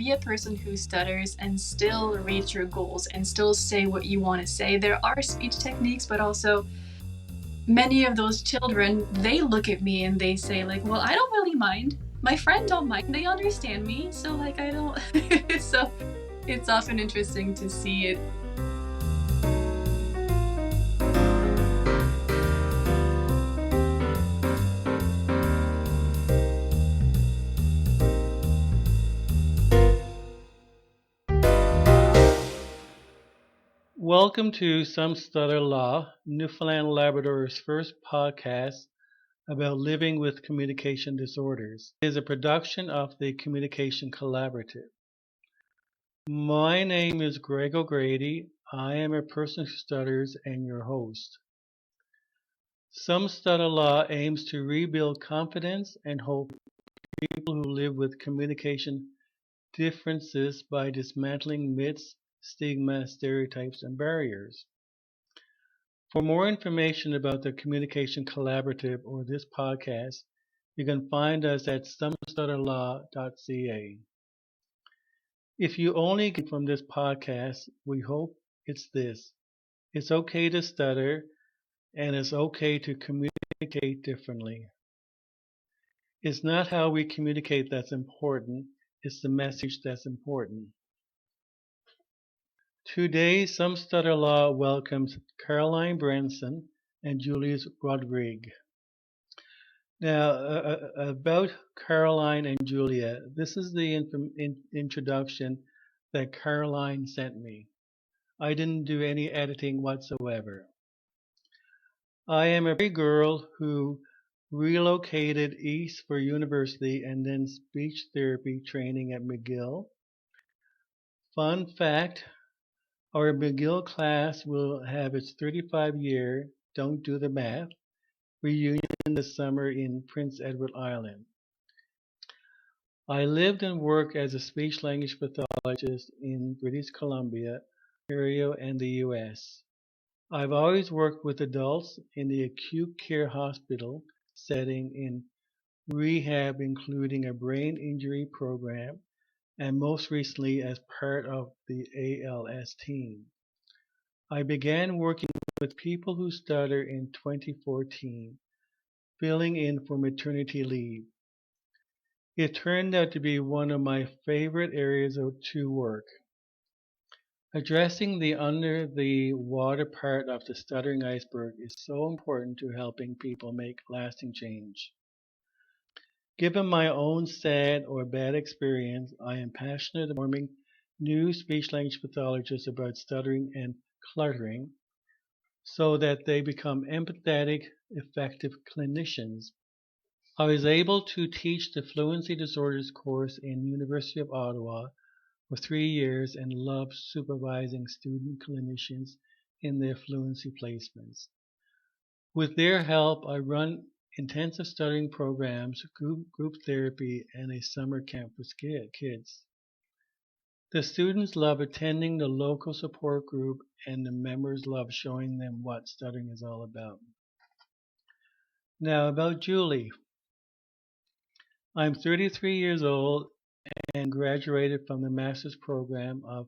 be a person who stutters and still reach your goals and still say what you want to say. There are speech techniques, but also many of those children, they look at me and they say like, well, I don't really mind. My friend don't mind. They understand me. So like, I don't. So it's often interesting to see it. Welcome to Some Stutter Law, Newfoundland Labrador's first podcast about living with communication disorders. It is a production of the Communication Collaborative. My name is Greg O'Grady. I am a person who stutters and your host. Some Stutter Law aims to rebuild confidence and hope for people who live with communication differences by dismantling myths, stigma, stereotypes, and barriers. For more information about the Communication Collaborative or this podcast, you can find us at somestutterlaw.ca. If you only get from this podcast, we hope it's this. It's okay to stutter, and it's okay to communicate differently. It's not how we communicate that's important, it's the message that's important. Today, Some Stutter Law welcomes Caroline Bredeson and Julius Rodrigue. Now, about Caroline and Julia, this is the introduction that Caroline sent me. I didn't do any editing whatsoever. I am a pretty girl who relocated east for university and then speech therapy training at McGill. Fun fact, our McGill class will have its 35-year, don't do the math, reunion this summer in Prince Edward Island. I lived and worked as a speech-language pathologist in British Columbia, Ontario, and the US. I've always worked with adults in the acute care hospital setting in rehab, including a brain injury program, and most recently as part of the ALS team. I began working with people who stutter in 2014, filling in for maternity leave. It turned out to be one of my favorite areas to work. Addressing the under the water part of the stuttering iceberg is so important to helping people make lasting change. Given my own sad or bad experience, I am passionate about informing new speech-language pathologists about stuttering and cluttering so that they become empathetic, effective clinicians. I was able to teach the Fluency Disorders course in University of Ottawa for 3 years and loved supervising student clinicians in their fluency placements. With their help, I run intensive stuttering programs, group therapy, and a summer camp for kids. The students love attending the local support group, and the members love showing them what stuttering is all about. Now, about Julie. I'm 33 years old and graduated from the master's program of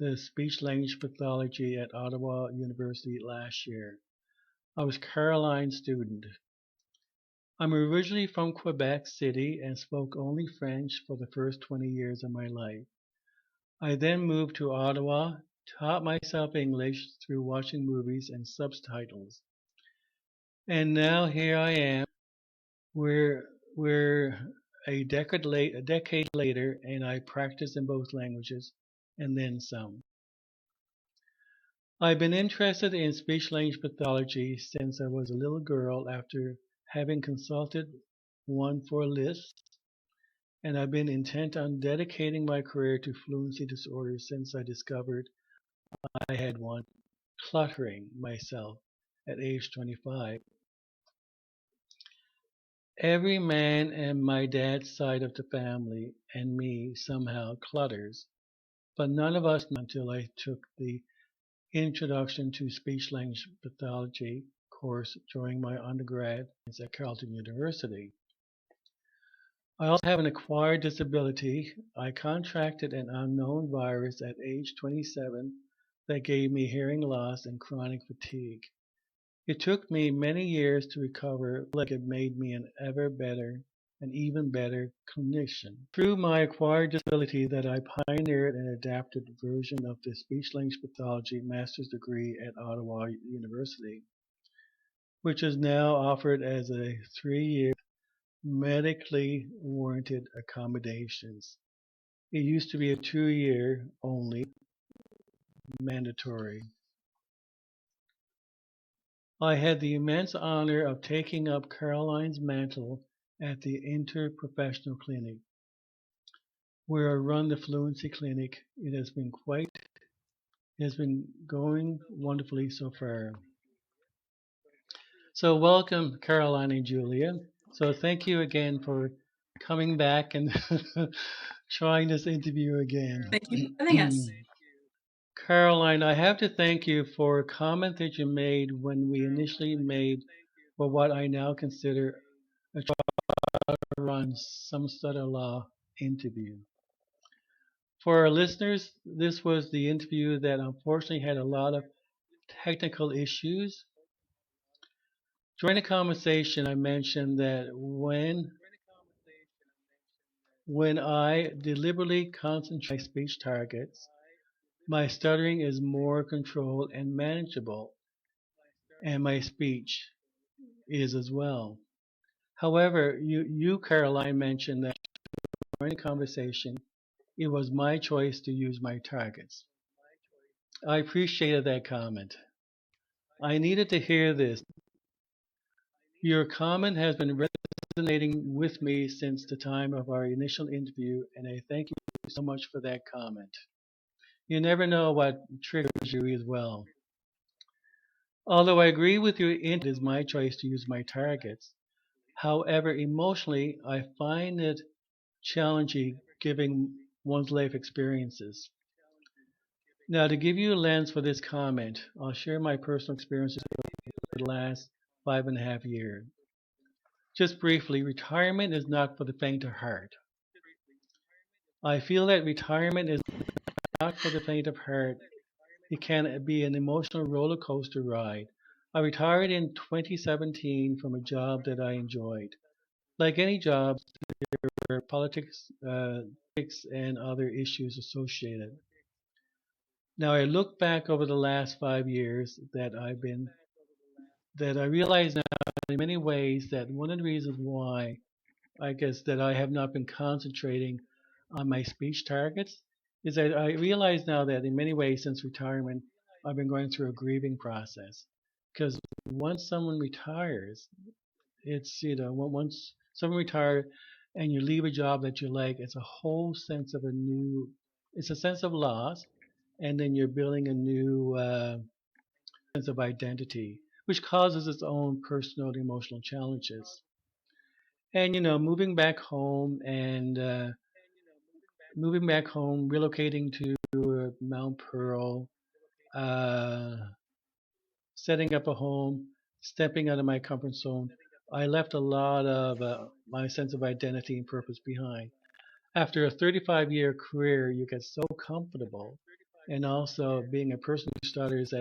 the speech-language pathology at Ottawa University last year. I was Caroline's student. I'm originally from Quebec City and spoke only French for the first 20 years of my life. I then moved to Ottawa, taught myself English through watching movies and subtitles. And now here I am. We're a decade later, and I practice in both languages, and then some. I've been interested in speech-language pathology since I was a little girl after having consulted one for a list, and I've been intent on dedicating my career to fluency disorders since I discovered I had one, cluttering myself at age 25. Every man in my dad's side of the family and me somehow clutters, but none of us knew until I took the Introduction to Speech-Language Pathology course during my undergrad at Carleton University. I also have an acquired disability. I contracted an unknown virus at age 27 that gave me hearing loss and chronic fatigue. It took me many years to recover, like it made me an ever better, an even better clinician. Through my acquired disability that I pioneered an adapted version of the speech language pathology master's degree at Ottawa University, which is now offered as a 3-year medically warranted accommodations. It used to be a 2-year only mandatory. I had the immense honor of taking up Caroline's mantle at the Interprofessional Clinic, where I run the Fluency Clinic. It has been going wonderfully so far. So welcome, Caroline and Julia. So thank you again for coming back and trying this interview again. Thank you for having us. Caroline, I have to thank you for a comment that you made when we initially made what I now consider a run some stutter law interview. For our listeners, this was the interview that unfortunately had a lot of technical issues. During the conversation, I mentioned that when I deliberately concentrate my speech targets, my stuttering is more controlled and manageable, and my speech is as well. However, you Caroline, mentioned that during the conversation, it was my choice to use my targets. I appreciated that comment. I needed to hear this. Your comment has been resonating with me since the time of our initial interview, and I thank you so much for that comment. You never know what triggers you as well. Although I agree with you, it is my choice to use my targets. However, emotionally, I find it challenging giving one's life experiences. Now, to give you a lens for this comment, I'll share my personal experiences for the last 5.5 years. Just briefly, retirement is not for the faint of heart. I feel that retirement is not for the faint of heart. It can be an emotional roller coaster ride. I retired in 2017 from a job that I enjoyed. Like any job, there were politics and other issues associated. Now I look back over the last 5 years that I realize now in many ways that one of the reasons why I guess that I have not been concentrating on my speech targets is that I realize now that in many ways since retirement I've been going through a grieving process because once someone retires, once someone retires and you leave a job that you like, it's a whole sense of it's a sense of loss, and then you're building a new sense of identity, which causes its own personal and emotional challenges. And moving back home, relocating to Mount Pearl, uh, setting up a home, stepping out of my comfort zone, I left a lot of my sense of identity and purpose behind. After a 35-year career, you get so comfortable, and also being a person who stutters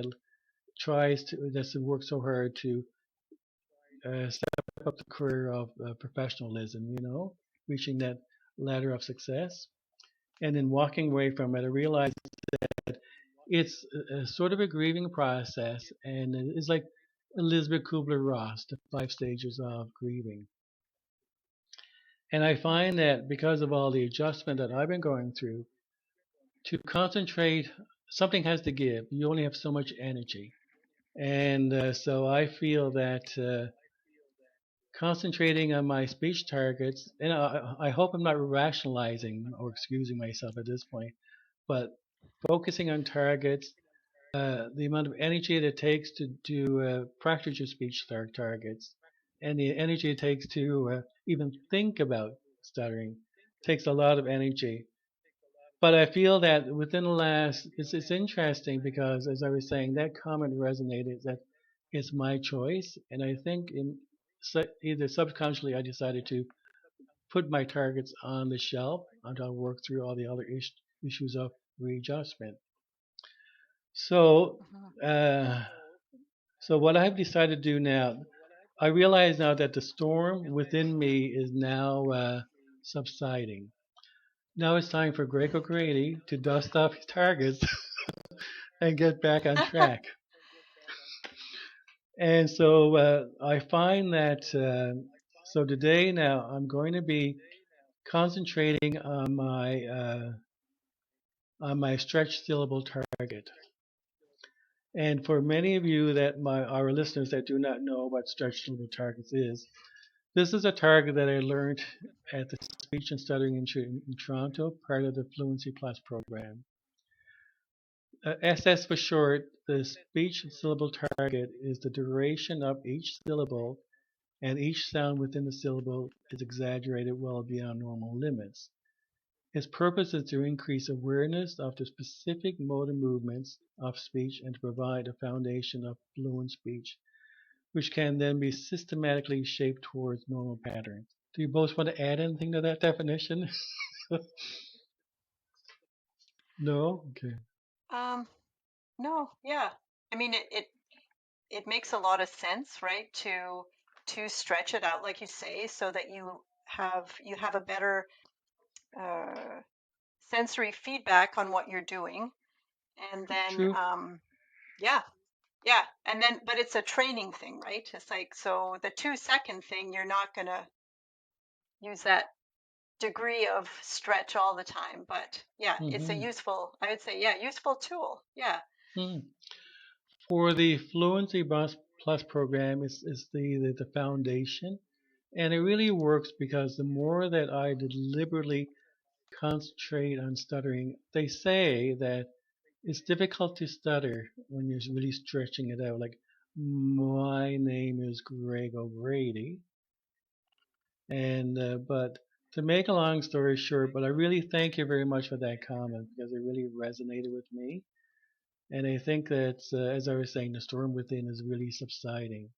that's work so hard to step up the career of professionalism, reaching that ladder of success. And then walking away from it, I realized that it's a sort of a grieving process, and it's like Elizabeth Kubler-Ross, the 5 stages of grieving. And I find that because of all the adjustment that I've been going through, to concentrate, something has to give. You only have so much energy. And so I feel that concentrating on my speech targets, and I hope I'm not rationalizing or excusing myself at this point, but focusing on targets, the amount of energy that it takes to practice your speech targets, and the energy it takes to even think about stuttering takes a lot of energy. But I feel that within the last, it's interesting because as I was saying, that comment resonated that it's my choice, and I think either subconsciously I decided to put my targets on the shelf until I work through all the other issues of readjustment. So, Mhm. uh, so what I've decided to do now, I realize now that the storm within me is now subsiding. Now it's time for Greg O'Grady to dust off his targets and get back on track. And so I find that so today now I'm going to be concentrating on my stretch syllable target. And for many of you that our listeners that do not know what stretch syllable targets is, this is a target that I learned at the Speech and Stuttering in Toronto, part of the Fluency Plus program. SS for short, the speech syllable target is the duration of each syllable, and each sound within the syllable is exaggerated well beyond normal limits. Its purpose is to increase awareness of the specific motor movements of speech and to provide a foundation of fluent speech, which can then be systematically shaped towards normal patterns. Do you both want to add anything to that definition? No? Okay. Um, no, yeah. I mean, it makes a lot of sense, right? To stretch it out, like you say, so that you have a better uh, sensory feedback on what you're doing, and then True. yeah, yeah, and then but it's a training thing, right? It's like so the 2 second thing, you're not gonna use that degree of stretch all the time, but yeah, it's a Hmm. useful, I would say, yeah, useful tool. Yeah. Hmm. For the Fluency Plus program, is the foundation. And it really works because the more that I deliberately concentrate on stuttering, they say that it's difficult to stutter when you're really stretching it out. Like, my name is Greg O'Grady. And, but to make a long story short, but I really thank you very much for that comment because it really resonated with me. And I think that, as I was saying, the storm within is really subsiding.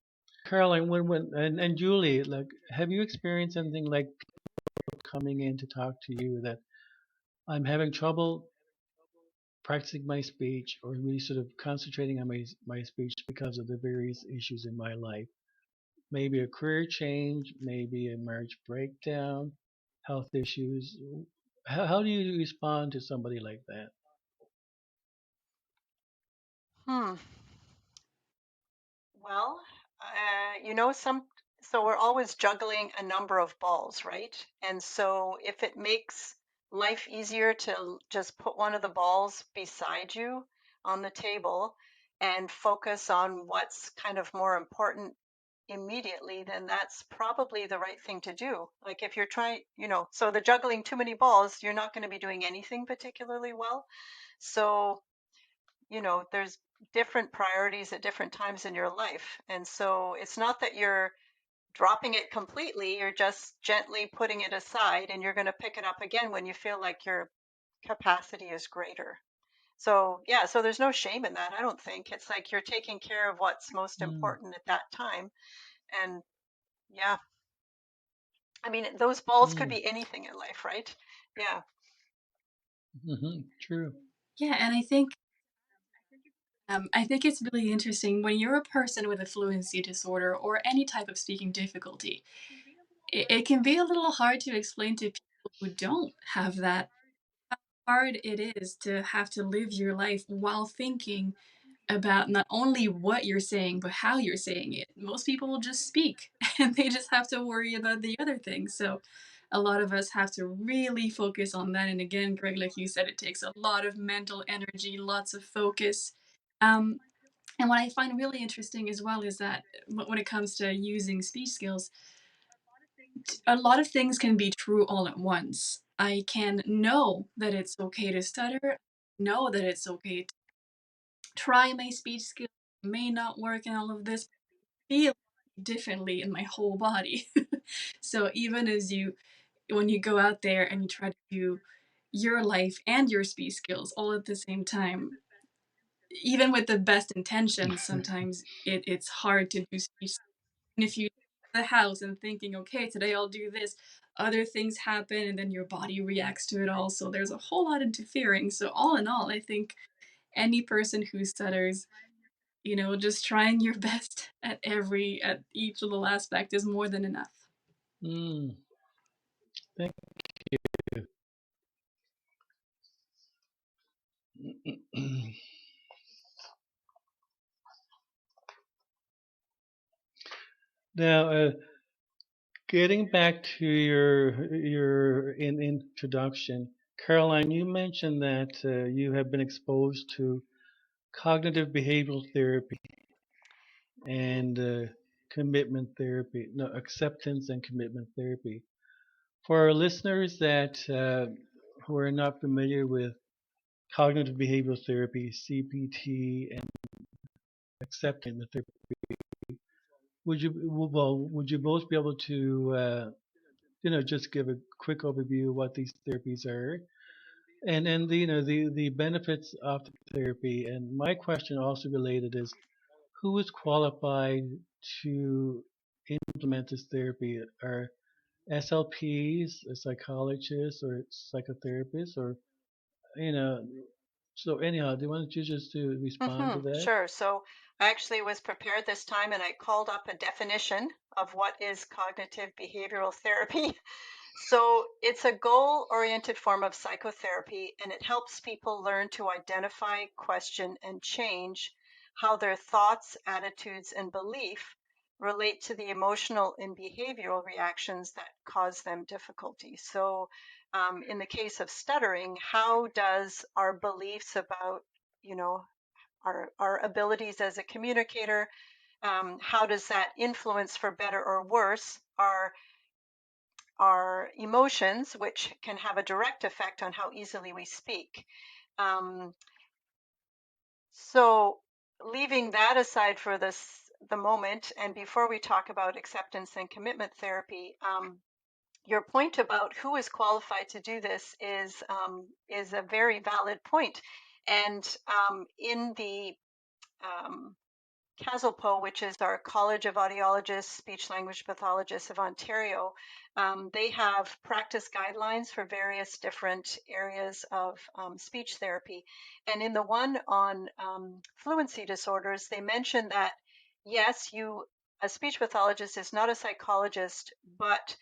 Caroline, and Julie, like, have you experienced anything like people coming in to talk to you that I'm having trouble practicing my speech or really sort of concentrating on my speech because of the various issues in my life? Maybe a career change, maybe a marriage breakdown, health issues. How do you respond to somebody like that? Hmm. Well, some, so we're always juggling a number of balls, right? And so if it makes life easier to just put one of the balls beside you on the table and focus on what's kind of more important immediately, then that's probably the right thing to do. Like if you're trying, so the juggling too many balls, you're not going to be doing anything particularly well. So there's different priorities at different times in your life. And so it's not that you're dropping it completely, you're just gently putting it aside and you're going to pick it up again when you feel like your capacity is greater. So, yeah, so there's no shame in that. I don't think it's like you're taking care of what's most Mm, important at that time. And yeah, I mean, those balls could mm, be anything in life, right? Yeah. true. Yeah, and I think it's really interesting when you're a person with a fluency disorder or any type of speaking difficulty. It can be a little hard to explain to people who don't have that how hard it is to have to live your life while thinking about not only what you're saying, but how you're saying it. Most people will just speak and they just have to worry about the other things. So a lot of us have to really focus on that. And again, Greg, like you said, it takes a lot of mental energy, lots of focus. Um, and what I find really interesting as well is that when it comes to using speech skills, a lot of things can be true all at once. I can know that it's okay to stutter, know that it's okay to try my speech skills, may not work and all of this, feel differently in my whole body. So even as when you go out there and you try to do your life and your speech skills all at the same time, even with the best intentions, sometimes it's hard to do speech. And if you the house and thinking, okay, today I'll do this. Other things happen and then your body reacts to it all. So there's a whole lot interfering. So all in all, I think any person who stutters, just trying your best at each little aspect is more than enough. Mm, thank you. Now, getting back to your introduction, Caroline, you mentioned that you have been exposed to cognitive behavioral therapy and commitment therapy, no, acceptance and commitment therapy. For our listeners that who are not familiar with cognitive behavioral therapy, CBT, and acceptance therapy, would you both be able to just give a quick overview of what these therapies are and the benefits of the therapy? And my question also related is who is qualified to implement this therapy? Are SLPs, psychologists, or psychotherapists, or you know? So anyhow, do you want you just to respond to that? Sure. So I actually was prepared this time and I called up a definition of what is cognitive behavioral therapy. So it's a goal-oriented form of psychotherapy, and it helps people learn to identify, question, and change how their thoughts, attitudes, and belief relate to the emotional and behavioral reactions that cause them difficulty. So, in the case of stuttering, how does our beliefs about, you know, our abilities as a communicator, how does that influence, for better or worse, our emotions, which can have a direct effect on how easily we speak. Um, so, leaving that aside for the moment, and before we talk about acceptance and commitment therapy, your point about who is qualified to do this is a very valid point. And in the um, CASLPO, which is our College of Audiologists, Speech Language Pathologists of Ontario, they have practice guidelines for various different areas of speech therapy. And in the one on fluency disorders, they mention that yes, a speech pathologist is not a psychologist, but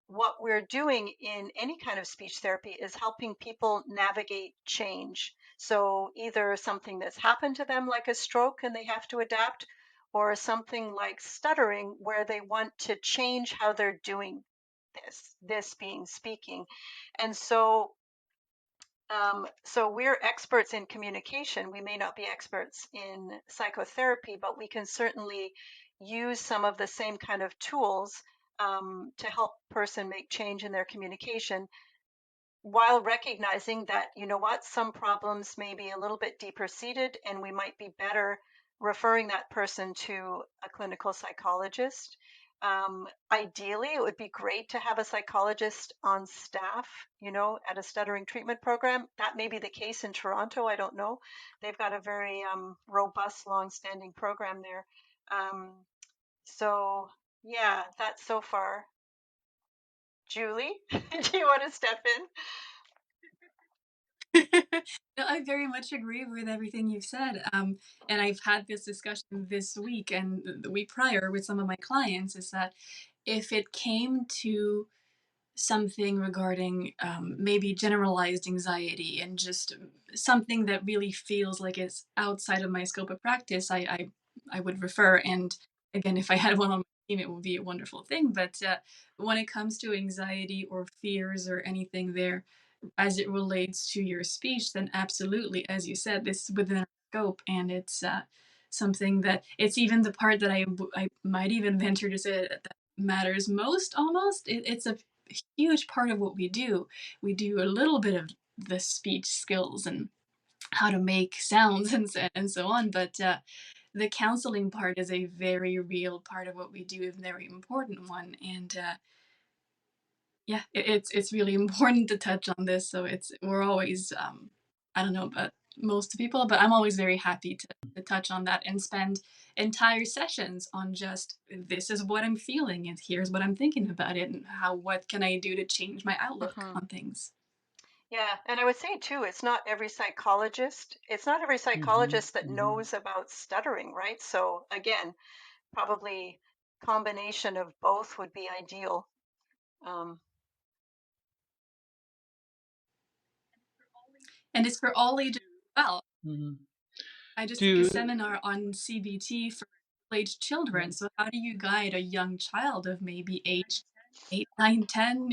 what we're doing in any kind of speech therapy is helping people navigate change. So either something that's happened to them, like a stroke, and they have to adapt, or something like stuttering, where they want to change how they're doing this being speaking. And so we're experts in communication. We may not be experts in psychotherapy, but we can certainly use some of the same kind of tools to help person make change in their communication, while recognizing that, you know what, some problems may be a little bit deeper seated, and we might be better referring that person to a clinical psychologist. Ideally, it would be great to have a psychologist on staff, at a stuttering treatment program. That may be the case in Toronto. I don't know. They've got a very robust, long-standing program there. So, yeah, that's so far. Julie, do you want to step in? No, I very much agree with everything you've said. And I've had this discussion this week and the week prior with some of my clients is that if it came to something regarding maybe generalized anxiety and just something that really feels like it's outside of my scope of practice, I would refer. And again, if I had one on my team, it would be a wonderful thing. But when it comes to anxiety or fears or anything there, as it relates to your speech, then absolutely, as you said, this is within our scope, and it's something that it's even the part that I might even venture to say that matters most. Almost, it's a huge part of what we do. We do a little bit of the speech skills and how to make sounds and so on, but the counseling part is a very real part of what we do, a very important one, and it's really important to touch on this. So we're always I don't know, but most people, but I'm always very happy to touch on that and spend entire sessions on just this is what I'm feeling and here's what I'm thinking about it and what can I do to change my outlook Hmm. on things. Yeah, and I would say too, it's not every psychologist. It's not every Hmm. psychologist that Hmm. knows about stuttering, right? So again, probably combination of both would be ideal. Um, And it's for all ages as well. Hmm. I just took a Do seminar on CBT for aged children. So how do you guide a young child of maybe age 8, 9, 10?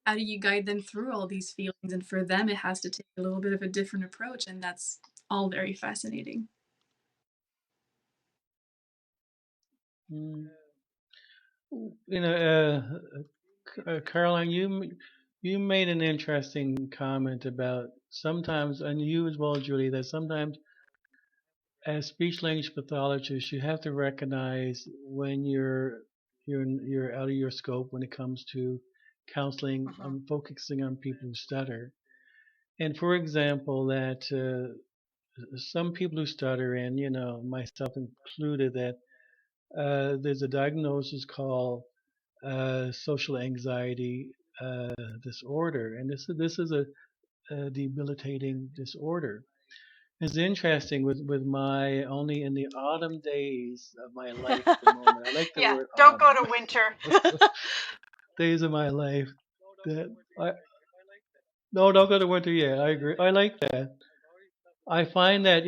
How do you guide them through all these feelings? And for them, it has to take a little bit of a different approach, and that's all very fascinating. mm, you know, Caroline, you made an interesting comment about sometimes, and you as well, Julie, that sometimes as speech language pathologists, you have to recognize when you're out of your scope when it comes to counseling, mhm, focusing on people who stutter. And for example, that some people who stutter, and myself included, that there's a diagnosis called social anxiety disorder, and this is a debilitating disorder. It's interesting with my only in the autumn days of my life at the moment. I like the yeah, word don't go autumn. to winter. Days of my life that I no, don't go to winter yet. I agree. I like that. I find that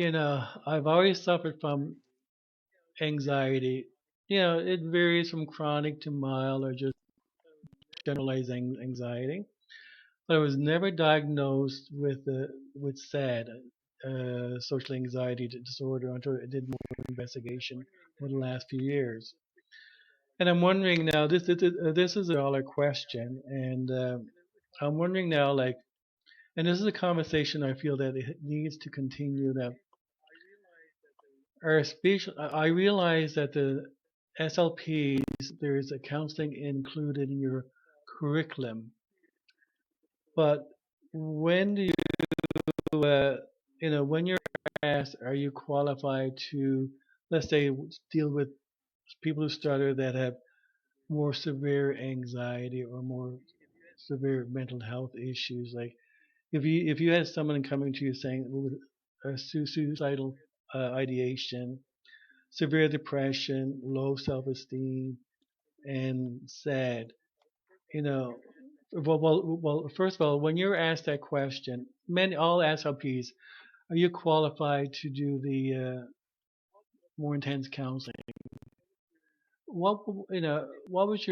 I've always suffered from anxiety. It varies from chronic to mild or just generalized anxiety. But I was never diagnosed with SAD, social anxiety disorder, until I did more investigation over the last few years. And I'm wondering now, this is a dollar question, and I'm wondering now, like, and this is a conversation I feel that it needs to continue. That our speech, I realize that the SLPs, there is a counseling included in your curriculum, but when do uh, when you're asked, are you qualified to, let's say, deal with people who stutter that have more severe anxiety or more severe mental health issues? Like, if you had someone coming to you saying with suicidal ideation, severe depression, low self-esteem, and sad, you know. Well, first of all, when you're asked that question, all SLPs, are you qualified to do the more intense counseling? What would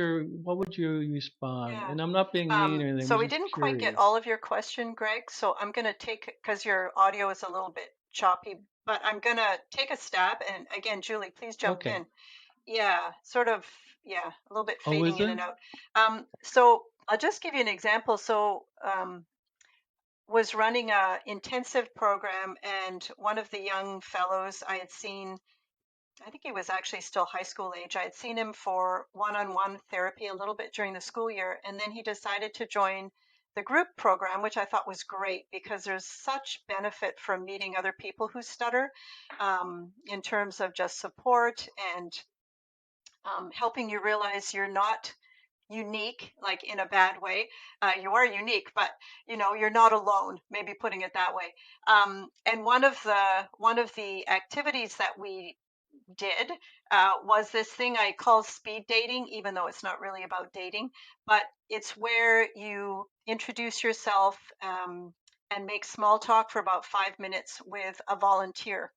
you respond? Yeah. And I'm not being mean or anything. So I'm we just didn't quite get curious. all of your question, Greg. So I'm going to take, because your audio is a little bit choppy, but I'm going to take a stab. And again, Julie, please jump Okay. in. Yeah, sort of, yeah, a little bit Oh, fading is in it? and out. So I'll just give you an example. So was running a intensive program, and one of the young fellows I had seen, I think he was actually still high school age. I had seen him for one-on-one therapy a little bit during the school year, and then he decided to join the group program, which I thought was great because there's such benefit from meeting other people who stutter, in terms of just support and helping you realize you're not unique, like in a bad way. You are unique, but you're not alone. Maybe putting it that way. And one of the activities that we did was this thing I call speed dating, even though it's not really about dating, but it's where you introduce yourself, and make small talk for about 5 minutes with a volunteer,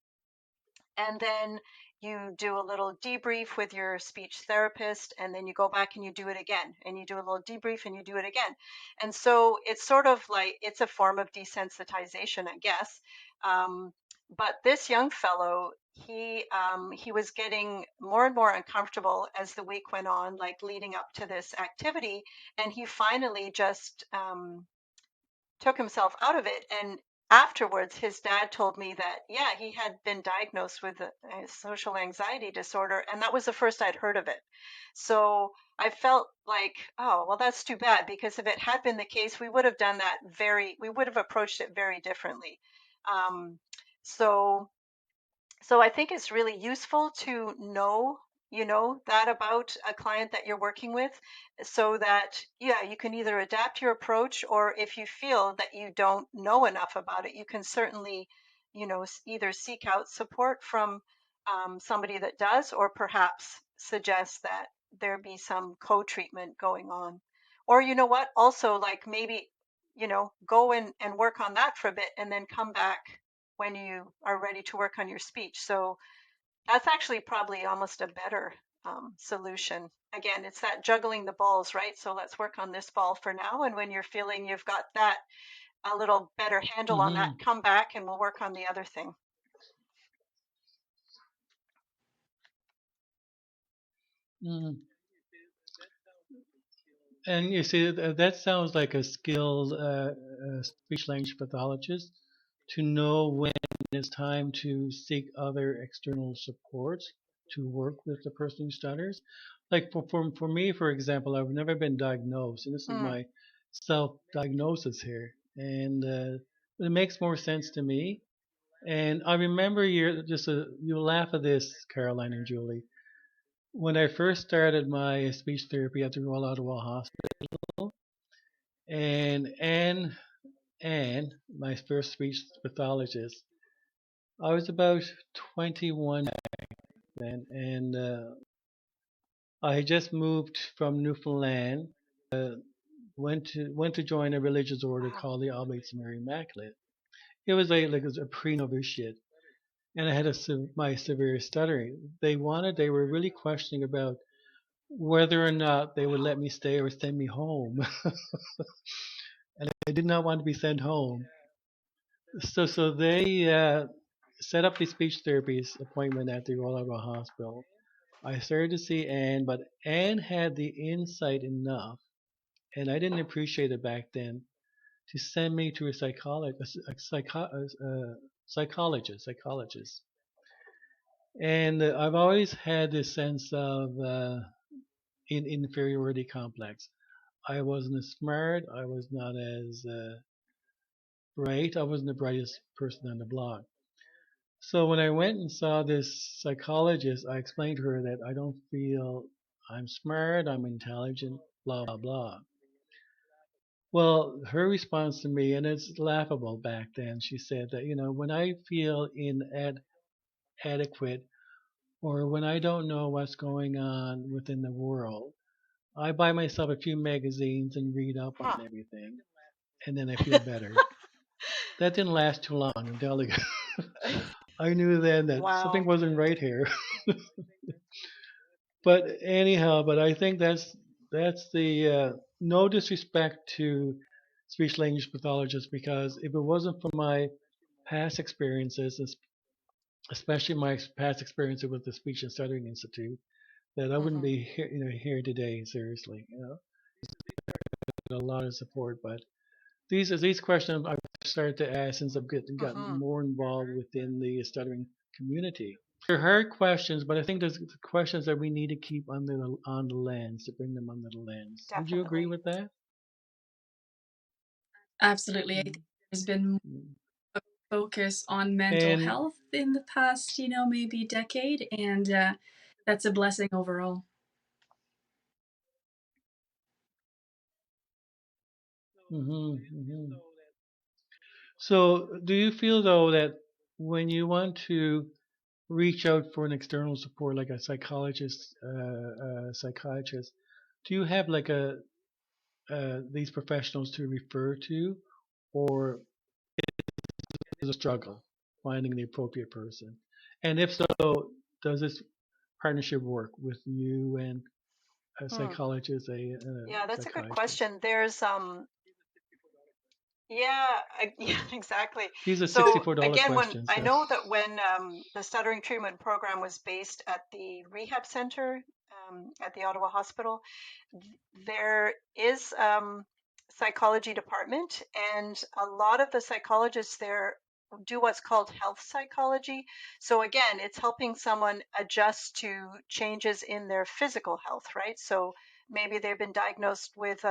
and then you do a little debrief with your speech therapist, and then you go back and you do it again, and you do a little debrief and you do it again. And so it's sort of like it's a form of desensitization, I guess. But this young fellow, he was getting more and more uncomfortable as the week went on, like leading up to this activity, and he finally just took himself out of it. And afterwards, his dad told me that, yeah, he had been diagnosed with a social anxiety disorder. And that was the first I'd heard of it. So I felt like, oh, well, that's too bad, because if it had been the case, we would have approached it very differently. Um, so so I think it's really useful to know, that about a client that you're working with, so that, yeah, you can either adapt your approach, or if you feel that you don't know enough about it, you can certainly, either seek out support from somebody that does, or perhaps suggest that there be some co-treatment going on. Or you know what, also, like, maybe, go and work on that for a bit and then come back when you are ready to work on your speech. So that's actually probably almost a better solution. Again, it's that juggling the balls, right? So let's work on this ball for now. And when you're feeling you've got that a little better handle on that, Mm-hmm. come back and we'll work on the other thing. Mm-hmm. And you see, that sounds like a skilled speech language pathologist to know when it's time to seek other external support to work with the person who stutters. Like for me, for example, I've never been diagnosed, and this is Mm, my self-diagnosis here, and it makes more sense to me. And I remember you laugh at this, Caroline and Julie. When I first started my speech therapy at the Royal Ottawa Hospital, and Anne, my first speech pathologist, I was about 21 then, and I had just moved from Newfoundland. Went to join a religious order wow. called the Albites Mary Immaculate. It was like it was a pre-novitiate, and I had my severe stuttering. They were really questioning about whether or not they would let Wow. me stay or send me home, and I did not want to be sent home. So they set up the speech therapy appointment at the Royal Ottawa Hospital. I started to see Anne, but Anne had the insight enough, and I didn't appreciate it back then, to send me to a psychologist. And I've always had this sense of inferiority complex. I wasn't as smart. I was not as bright. I wasn't the brightest person on the block. So when I went and saw this psychologist, I explained to her that I don't feel I'm smart, I'm intelligent, blah, blah, blah. Well, her response to me, and it's laughable back then, she said that, when I feel inadequate or when I don't know what's going on within the world, I buy myself a few magazines and read up on Huh. everything, and then I feel better. That didn't last too long until I knew then that something Wow. wasn't right here. But anyhow, but I think that's the no disrespect to speech language pathologists, because if it wasn't for my past experiences, especially my past experiences with the Speech and Stuttering Institute, that I wouldn't Mm-hmm. be here, here today. Seriously, a lot of support. But these questions I've started to ask since gotten Mm-hmm. more involved within the stuttering community. They're hard questions, but I think there's questions that we need to keep on the lens, to bring them under the lens. Would you agree Definitely. with that? Absolutely. I think Mm. there's been Mm. a focus on mental And health in the past, maybe decade, and that's a blessing overall. mhm, mhm. So, do you feel though that when you want to reach out for an external support, like a psychiatrist, do you have like a these professionals to refer to, or is it a struggle finding the appropriate person? And if so, does this partnership work with you and a Hmm. psychologist, a Yeah, that's a good psychiatrist? question. There's Yeah, yeah, exactly. These are So $64 again, when questions. I know that when the stuttering treatment program was based at the rehab center at the Ottawa Hospital, there is psychology department, and a lot of the psychologists there do what's called health psychology. So again, it's helping someone adjust to changes in their physical health, right? So maybe they've been diagnosed with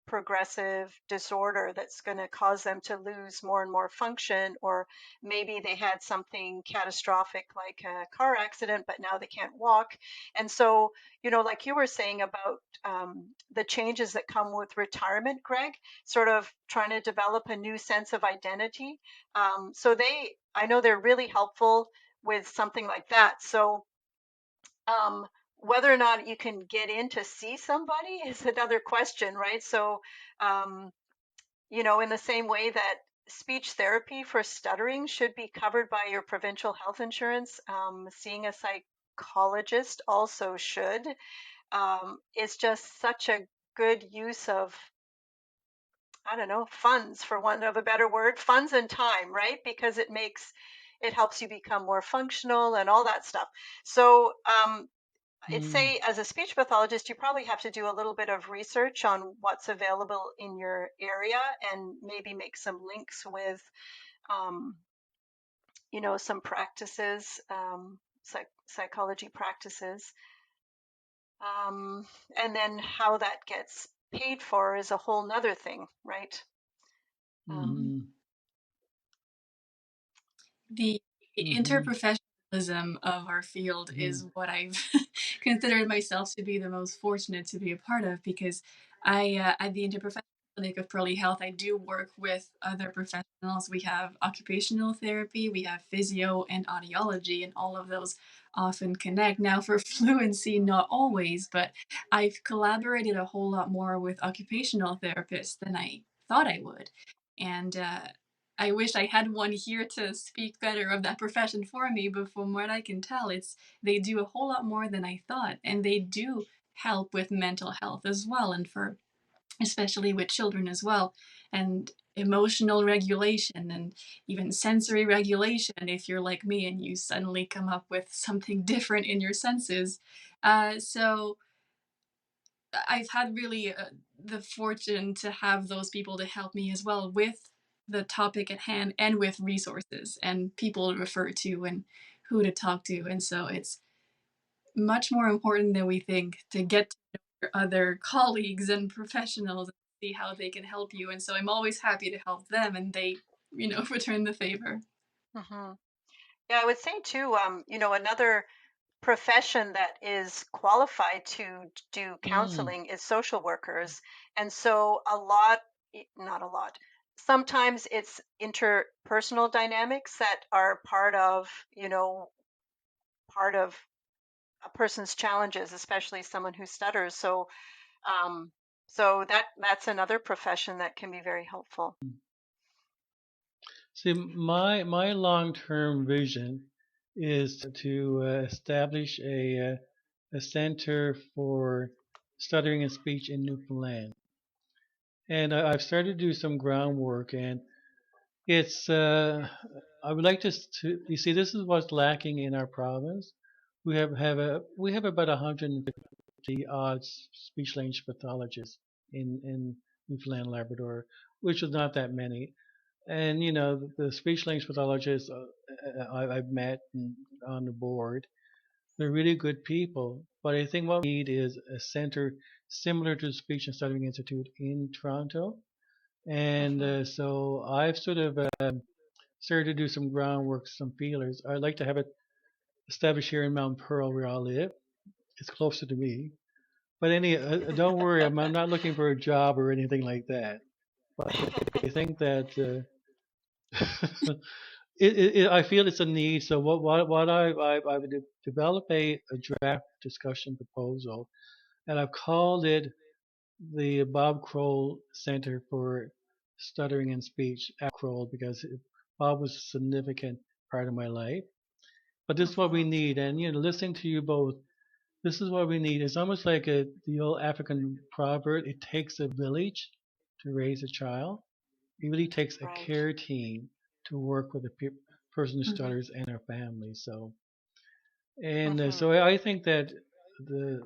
progressive disorder that's going to cause them to lose more and more function, or maybe they had something catastrophic like a car accident, but now they can't walk. And so, like you were saying about the changes that come with retirement, Greg, sort of trying to develop a new sense of identity. I know they're really helpful with something like that. So whether or not you can get in to see somebody is another question, right? So, um, in the same way that speech therapy for stuttering should be covered by your provincial health insurance, seeing a psychologist also should. It's just such a good use of, I don't know, funds, for want of a better word, funds and time, right? Because it helps you become more functional and all that stuff. So, I'd Mm, say as a speech pathologist, you probably have to do a little bit of research on what's available in your area and maybe make some links with, um, some practices, psychology practices. And then how that gets paid for is a whole nother thing, right? Um, mm, The mm, interprofessionalism of our field mm, is what I've considered myself to be the most fortunate to be a part of, because at the Interprofessional Clinic of Pearly Health, I do work with other professionals. We have occupational therapy, we have physio and audiology, and all of those often connect. Now, for fluency, not always, but I've collaborated a whole lot more with occupational therapists than I thought I would. And I wish I had one here to speak better of that profession for me, but from what I can tell, they do a whole lot more than I thought, and they do help with mental health as well, and for especially with children as well, and emotional regulation and even sensory regulation if you're like me and you suddenly come up with something different in your senses. So I've had really the fortune to have those people to help me as well with the topic at hand and with resources and people to refer to and who to talk to. And so it's much more important than we think to get to know your other colleagues and professionals and see how they can help you. And so I'm always happy to help them and they, return the favor. hmm Yeah, I would say too, another profession that is qualified to do mm, counseling is social workers. And so not a lot, sometimes it's interpersonal dynamics that are part of a person's challenges, especially someone who stutters. Um, so that's another profession that can be very helpful. mm. See, my long-term vision is to establish a center for stuttering and speech in Newfoundland. And I've started to do some groundwork, and it's I would like to you see this is what's lacking in our province. We have about 150 odd speech language pathologists in Newfoundland Labrador, which is not that many. And the speech language pathologists I've met on the board, they're really good people. But I think what we need is a center similar to the Speech and Stuttering Institute in Toronto. And hmm so I've sort of started to do some groundwork, some feelers. I'd like to have it established here in Mount Pearl where I live. It's closer to me. But don't worry, I'm not looking for a job or anything like that. But I think that I feel it's a need. So what I would develop a draft discussion proposal, and I've called it the Bob Kroll Center for Stuttering and Speech after Kroll because Bob was a significant part of my life. But this is what we hmm need, and listening to you both, this is what we need. It's almost like the old African proverb: "It takes a village to raise a child." It really takes a Right. care team to work with a person who Mhm. stutters and our family. So hmm I think that the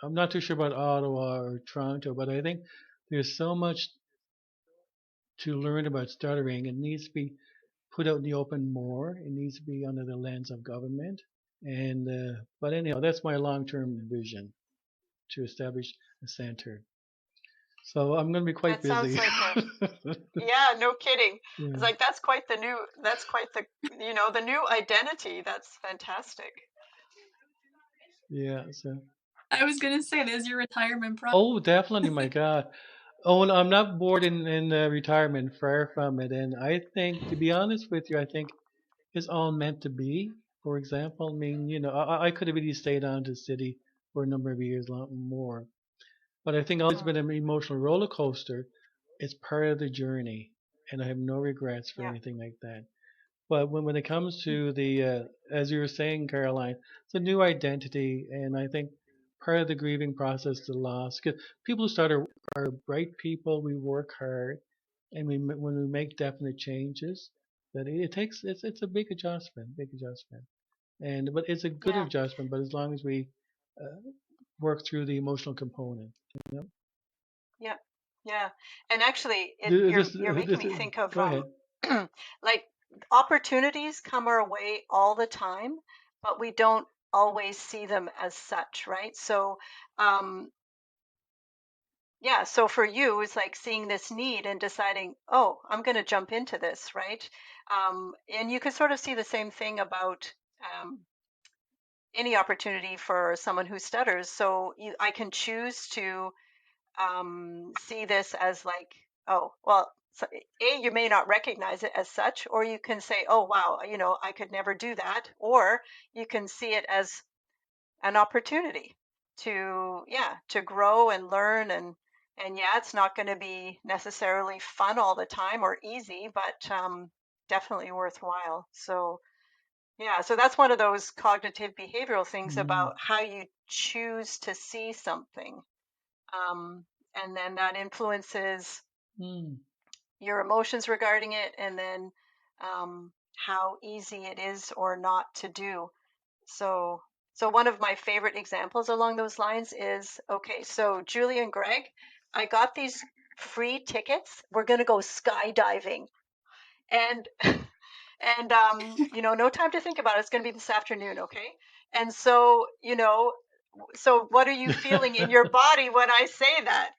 I'm not too sure about Ottawa or Toronto, but I think there's so much to learn about stuttering. It needs to be put out in the open more. It needs to be under the lens of government. And but anyhow, that's my long-term vision to establish a center. So I'm going to be quite That sounds busy. like a yeah, no kidding. Yeah, It's like that's quite the the new identity. That's fantastic. yeah. So, I was gonna say, there's your retirement process. oh, definitely, my God. Oh, no, I'm not bored in retirement. Far from it. And I think, to be honest with you, I think it's all meant to be. For example, I mean, I could have really stayed on to the city for a number of years, a lot more. But I think always Hmm. been an emotional roller coaster. It's part of the journey, and I have no regrets for Yeah, anything like that. But when it comes to the, as you were saying, Caroline, it's a new identity, and I think part of the grieving process, the loss, because people who start are bright people. We work hard, and when we make definite changes, that it takes it's a big adjustment, and but it's a good yeah, adjustment. But as long as we work through the emotional component, you know. yeah, yeah. And actually, you're making This, me think of go ahead. like opportunities come our way all the time, but we don't always see them as such, right? So, um, yeah, so for you, it's like seeing this need and deciding, oh, I'm going to jump into this, right? And you can sort of see the same thing about um, any opportunity for someone who stutters. So I can choose to see this as like, oh, well, so A, you may not recognize it as such, or you can say, oh, wow, I could never do that. Or you can see it as an opportunity to, yeah, to grow and learn. And yeah, it's not going to be necessarily fun all the time or easy, but definitely worthwhile. So, yeah, so that's one of those cognitive behavioral things Mm, about how you choose to see something. Um, and then that influences mm, your emotions regarding it, and then how easy it is or not to do. So, so one of my favorite examples along those lines is okay, so Julie and Greg, I got these free tickets. We're going to go skydiving. And no time to think about it. It's going to be this afternoon, okay? And so, so what are you feeling in your body when I say that,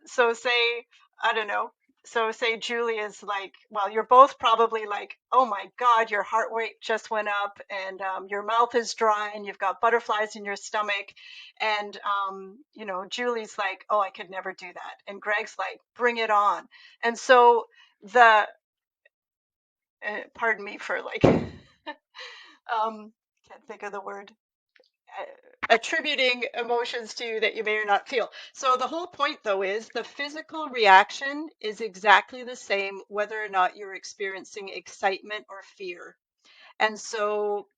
so say, I don't know, so say Julie is like, well, you're both probably like, oh my God, your heart rate just went up, and your mouth is dry and you've got butterflies in your stomach. And Julie's like, oh, I could never do that, and Greg's like, bring it on. And so the pardon me for like can't think of the word, attributing emotions to that you may or not feel. So the whole point though is the physical reaction is exactly the same whether or not you're experiencing excitement or fear. And so,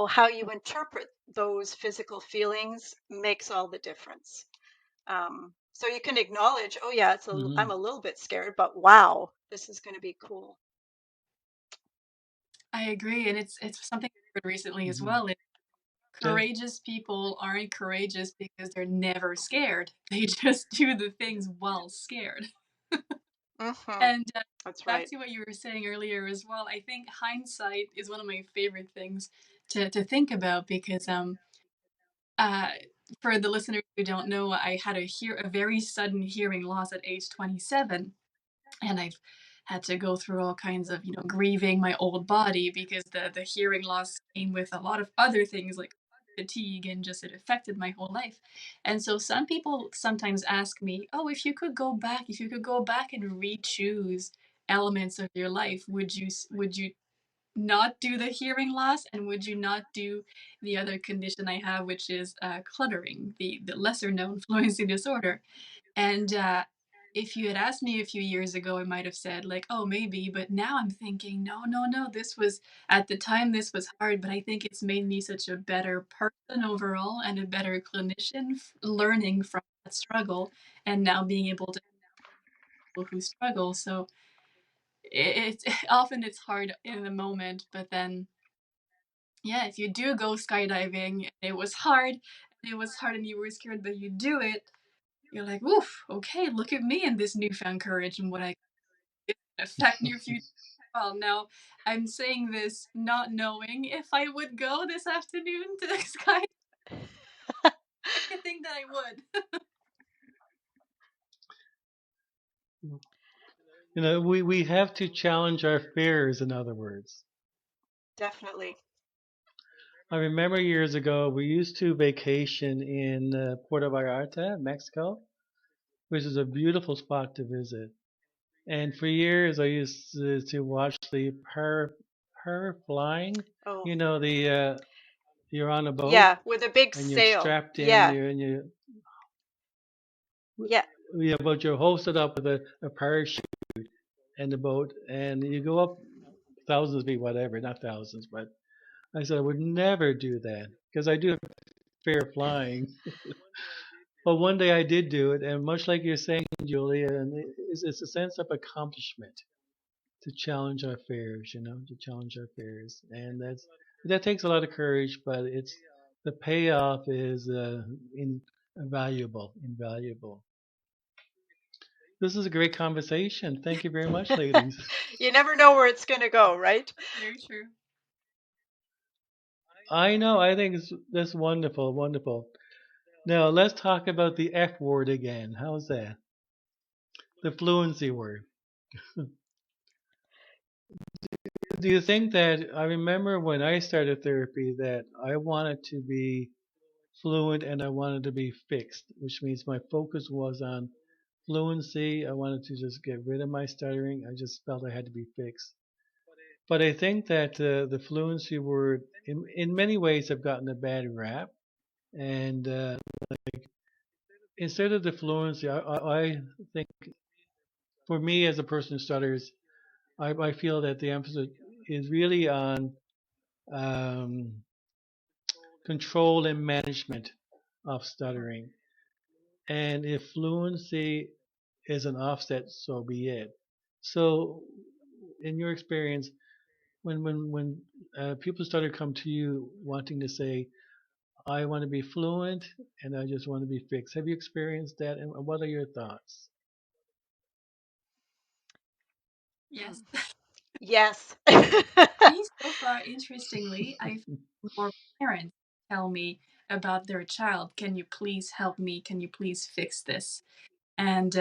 how you interpret those physical feelings makes all the difference. So you can acknowledge, oh yeah, I'm mm, a little bit scared, but wow, this is going to be cool. I agree, and it's something I've heard recently as mm. well. Courageous people aren't courageous because they're never scared. They just do the things while scared. Hmm. And That's back right. to what you were saying earlier as well, I think hindsight is one of my favorite things to think about because uh, for the listeners who don't know, I had a very sudden hearing loss at age 27, and I've had to go through all kinds of grieving my old body because the hearing loss came with a lot of other things like fatigue, and just it affected my whole life. And so some people sometimes ask me, oh, if you could go back and re-choose elements of your life, would you not do the hearing loss, and would you not do the other condition I have, which is cluttering, the lesser known fluency disorder? And if you had asked me a few years ago, I might have said, like, oh, maybe. But now I'm thinking, no, no, no. At the time, this was hard, but I think it's made me such a better person overall and a better clinician, learning from that struggle and now being able to help people who struggle. So it's often it's hard in the moment, but then, yeah, if you do go skydiving, it was hard and you were scared, but you do it, you're like, "Oof, okay, look at me and this newfound courage and what I can affect your future." Well, now I'm saying this not knowing if I would go this afternoon to the sky. I think that I would. We have to challenge our fears, in other words. Definitely. I remember years ago, we used to vacation in Puerto Vallarta, Mexico, which is a beautiful spot to visit. And for years, I used to watch the par flying. Oh, The you're on a boat yeah, with a big and you're sail. strapped in, Yeah, you yeah, yeah, but you're hosted up with a parachute in the boat, and you go up thousands of feet, whatever, not thousands, but I said I would never do that because I do have fear of flying. But one day I did do it, and much like you're saying, Julia, and it's a sense of accomplishment to challenge our fears, to challenge our fears, and that takes a lot of courage, but it's the payoff is invaluable, invaluable. This is a great conversation. Thank you very much, ladies. you never know where it's going to go, right? Very true. I know. I think that's wonderful, wonderful. Now let's talk about the F word again. How's that? The fluency word. Do you think that I remember when I started therapy that I wanted to be fluent and I wanted to be fixed, which means my focus was on fluency. I wanted to just get rid of my stuttering. I just felt I had to be fixed. But I think that the fluency word, in many ways, have gotten a bad rap. And instead of the fluency, I think for me as a person who stutters, I feel that the emphasis is really on um, control and management of stuttering. And if fluency is an offset, so be it. So, in your experience, when people started come to you wanting to say, "I want to be fluent and I just want to be fixed," have you experienced that? And what are your thoughts? Mm. Yes. Yes. Me, so far, interestingly, I've had more parents tell me about their child. Can you please help me? Can you please fix this? And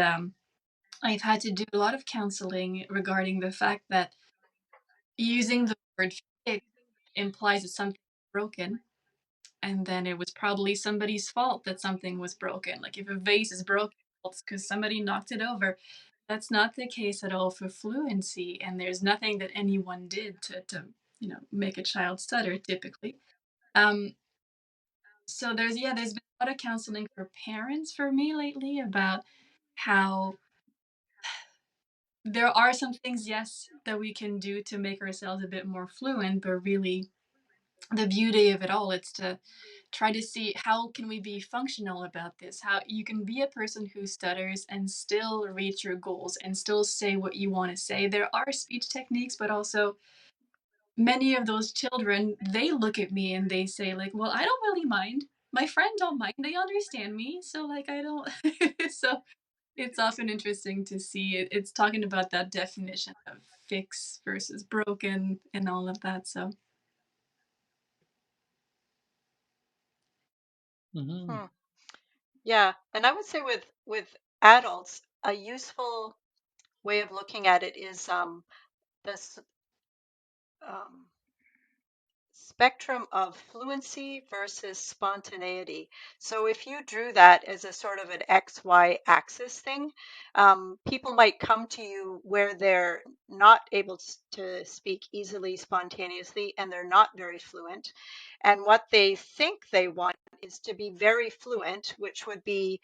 I've had to do a lot of counseling regarding the fact that using the word fix implies that something's broken, and then it was probably somebody's fault that something was broken. Like if a vase is broken, it's because somebody knocked it over. That's not the case at all for fluency, and there's nothing that anyone did to make a child stutter typically. Um, so there's been a lot of counseling for parents for me lately about how there are some things, yes, that we can do to make ourselves a bit more fluent, but really the beauty of it all is to try to see how can we be functional about this, how you can be a person who stutters and still reach your goals and still say what you want to say. There are speech techniques, but also many of those children, they look at me and they say like, well, I don't really mind, my friend don't mind, they understand me, so like I don't so it's often interesting to see it. It's talking about that definition of fix versus broken and all of that. So Hmm. Hmm. Yeah, and I would say with adults, a useful way of looking at it is this um, spectrum of fluency versus spontaneity. So if you drew that as a sort of an XY axis thing, people might come to you where they're not able to speak easily, spontaneously, and they're not very fluent. And what they think they want is to be very fluent, which would be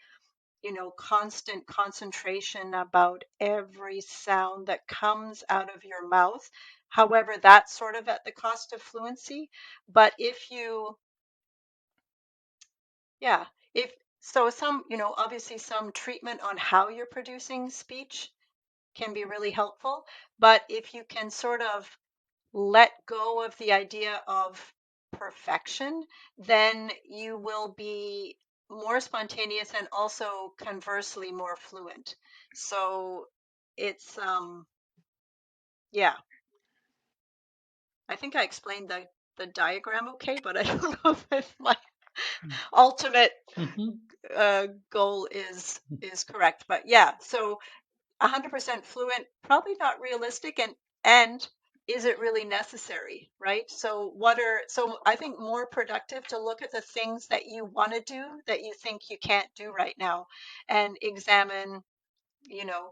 constant concentration about every sound that comes out of your mouth. However, that's sort of at the cost of fluency. But if you, yeah, if so, obviously some treatment on how you're producing speech can be really helpful. But if you can sort of let go of the idea of perfection, then you will be more spontaneous and also conversely more fluent. So it's yeah, I think I explained the diagram okay, but I don't know if my ultimate Hmm. goal is correct. But yeah, so 100% fluent, probably not realistic, and is it really necessary, right? So I think more productive to look at the things that you want to do that you think you can't do right now and examine,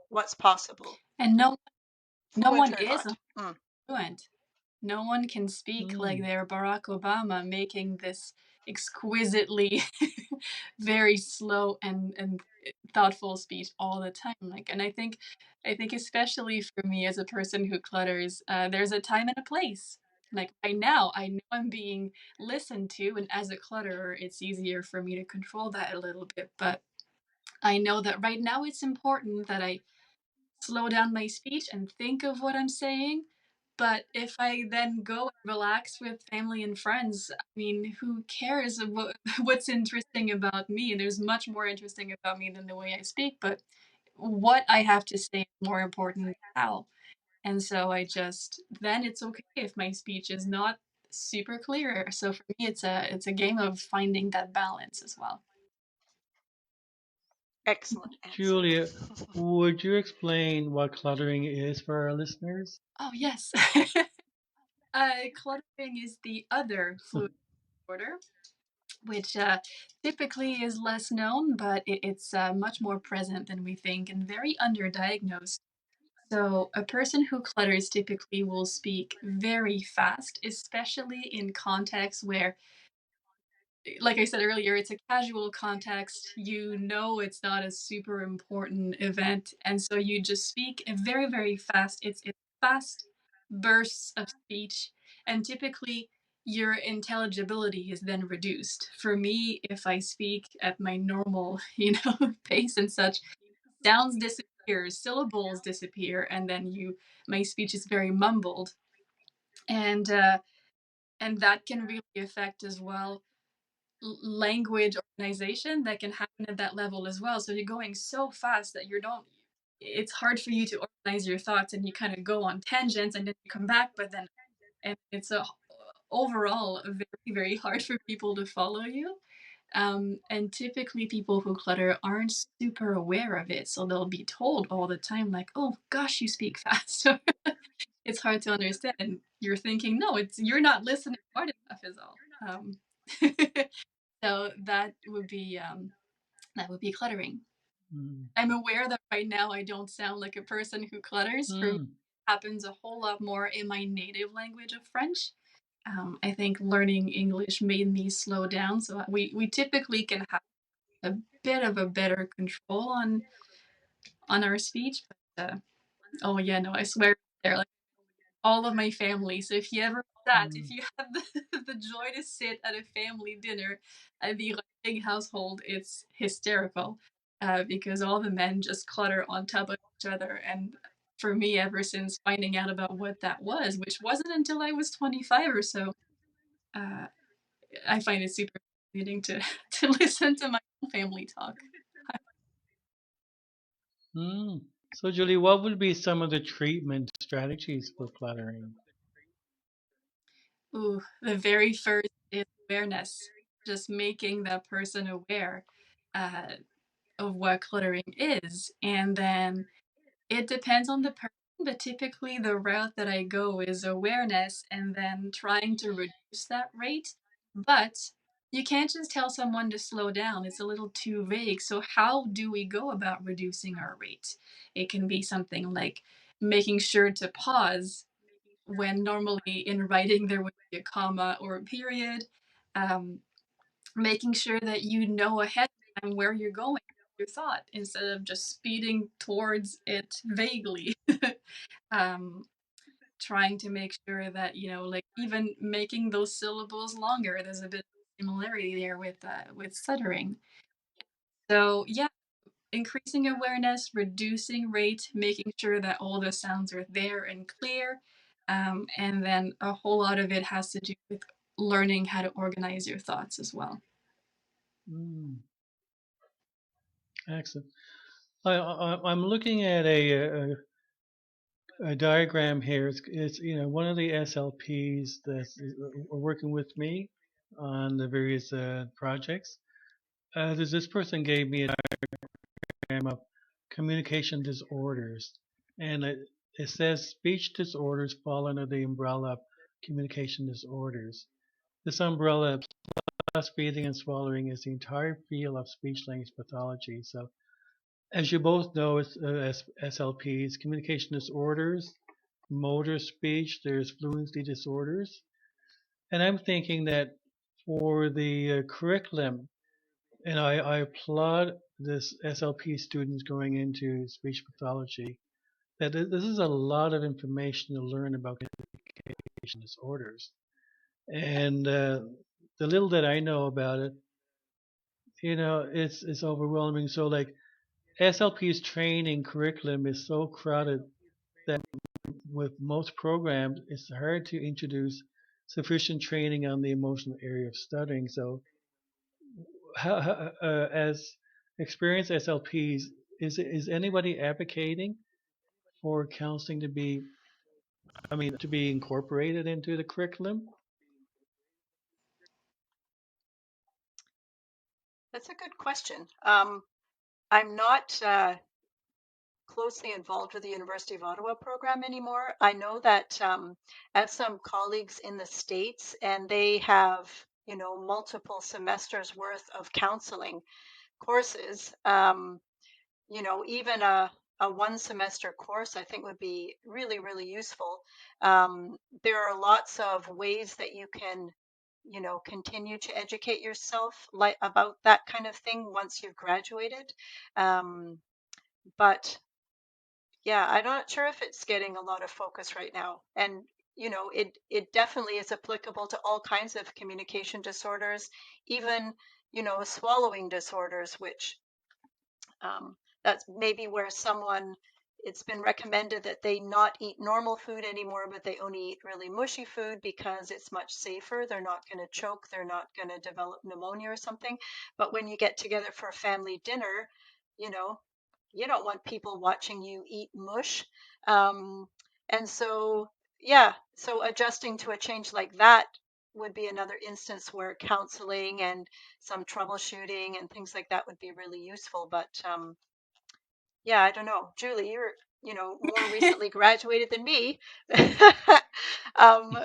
what's possible, And no fluent one or is not. Mm, fluent. No one can speak like Mm. they're Barack Obama, making this exquisitely very slow and thoughtful speech all the time. Like, and I think especially for me as a person who clutters, there's a time and a place. Like right now, I know I'm being listened to, and as a clutterer, it's easier for me to control that a little bit. But I know that right now it's important that I slow down my speech and think of what I'm saying. But if I then go and relax with family and friends, I mean, who cares what's interesting about me? And there's much more interesting about me than the way I speak, but what I have to say is more important than how. And so then it's okay if my speech is not super clear. So for me, it's a game of finding that balance as well. excellent answer. Julia, would you explain what cluttering is for our listeners? Oh, yes. Cluttering is the other fluid disorder, which typically is less known, but it's much more present than we think and very underdiagnosed. So, a person who clutters typically will speak very fast, especially in contexts where, like I said earlier, it's a casual context. You know it's not a super important event, and so you just speak very, very fast. It's fast bursts of speech, and typically your intelligibility is then reduced. For me, if I speak at my normal, pace and such, sounds disappear, syllables disappear, and then my speech is very mumbled, and that can really affect as well language organization that can happen at that level as well. So you're going so fast that you don't it's hard for you to organize your thoughts, and you kind of go on tangents and then you come back, but then and it's overall very, very hard for people to follow you. And typically people who clutter aren't super aware of it, so they'll be told all the time like, oh gosh, you speak fast. It's hard to understand, and you're thinking, no, it's you're not listening hard enough is all. So that would be cluttering. Mm. I'm aware that right now I don't sound like a person who clutters. For me, it Mm. happens a whole lot more in my native language of French. I think learning English made me slow down, so we typically can have a bit of a better control on our speech. But oh yeah, no, I swear there. Like, all of my family. So if Mm. you have the joy to sit at a family dinner at the Rodrigue household, it's hysterical because all the men just clutter on top of each other. And for me, ever since finding out about what that was, which wasn't until I was 25 or so, uh, I find it super fascinating to to listen to my own family talk. Mm. So, Julie, what would be some of the treatment strategies for cluttering? Ooh, the very first is awareness, just making that person aware. Uh, of what cluttering is. And then it depends on the person, but typically the route that I go is awareness and then trying to reduce that rate. But you can't just tell someone to slow down, it's a little too vague. So, how do we go about reducing our rate? It can be something like making sure to pause when normally in writing there would be a comma or a period. Um, Making sure that you know ahead of time where you're going, your thought, instead of just speeding towards it vaguely. um, Trying to make sure that like even making those syllables longer. There's a bit of similarity there with stuttering. So yeah, increasing awareness, reducing rate, making sure that all the sounds are there and clear, and then a whole lot of it has to do with learning how to organize your thoughts as well. Mm. Excellent. I'm looking at a diagram here. It's one of the SLPs that's working with me on the various projects. There's this person gave me a diagram of communication disorders, and it says speech disorders fall under the umbrella of communication disorders. This umbrella plus breathing and swallowing is the entire field of speech language pathology. So, as you both know, it's SLPs, communication disorders, motor speech, there's fluency disorders. And I'm thinking that for the curriculum, and I applaud this SLP students going into speech pathology, that this is a lot of information to learn about communication disorders. And the little that I know about it, it's overwhelming. So like SLP's training curriculum is so crowded that with most programs, it's hard to introduce sufficient training on the emotional area of stuttering. So, as experienced SLPs, is anybody advocating for counseling to be, to be incorporated into the curriculum? That's a good question. I'm not closely involved with the University of Ottawa program anymore. I know that I have some colleagues in the States, and they have, multiple semesters worth of counseling courses. Even a one semester course I think would be really, really useful. There are lots of ways that you can, continue to educate yourself about that kind of thing once you've graduated. Um, but yeah, I'm not sure if it's getting a lot of focus right now. And it definitely is applicable to all kinds of communication disorders, even, swallowing disorders, which um, that's maybe where it's been recommended that they not eat normal food anymore, but they only eat really mushy food because it's much safer. They're not going to choke, they're not going to develop pneumonia or something. But when you get together for a family dinner, you know, you don't want people watching you eat mush. Um, and so, yeah, so adjusting to a change like that would be another instance where counseling and some troubleshooting and things like that would be really useful. But yeah, I don't know. Julie, you're, more recently graduated than me. um,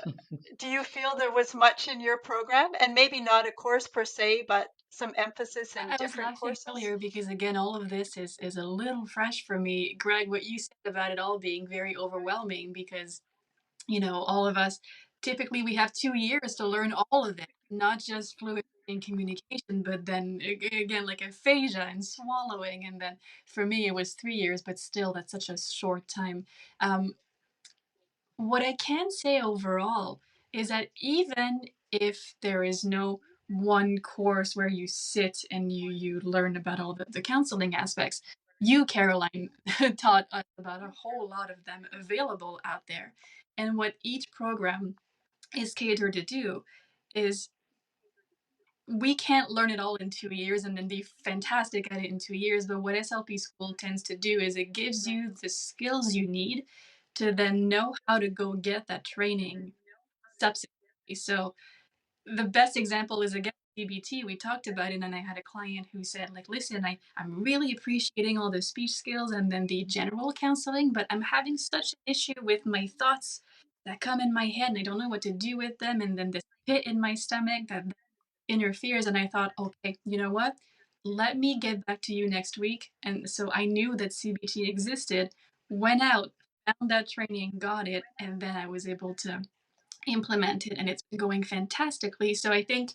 do you feel there was much in your program, and maybe not a course per se, but some emphasis in I was different laughing courses? earlier because again, all of this is a little fresh for me. Greg, what you said about it all being very overwhelming because all of us typically we have 2 years to learn all of it, not just fluency in communication, but then again like aphasia and swallowing, and then for me it was 3 years, but still that's such a short time. Um, what I can say overall is that even if there is no one course where you sit and you learn about all the counseling aspects, you, Caroline, taught us about a whole lot of them available out there. And what each program is catered to do is we can't learn it all in 2 years and then be fantastic at it in 2 years. But what SLP school tends to do is it gives you the skills you need to then know how to go get that training subsequently. So the best example is again CBT. We talked about it, and I had a client who said, like, listen, I'm really appreciating all the speech skills and then the general counseling, but I'm having such an issue with my thoughts that come in my head and I don't know what to do with them. And then this pit in my stomach that interferes. And I thought, okay, you know what? Let me get back to you next week. And so I knew that CBT existed, went out, found that training, got it, and then I was able to implement it, and it's been going fantastically. So I think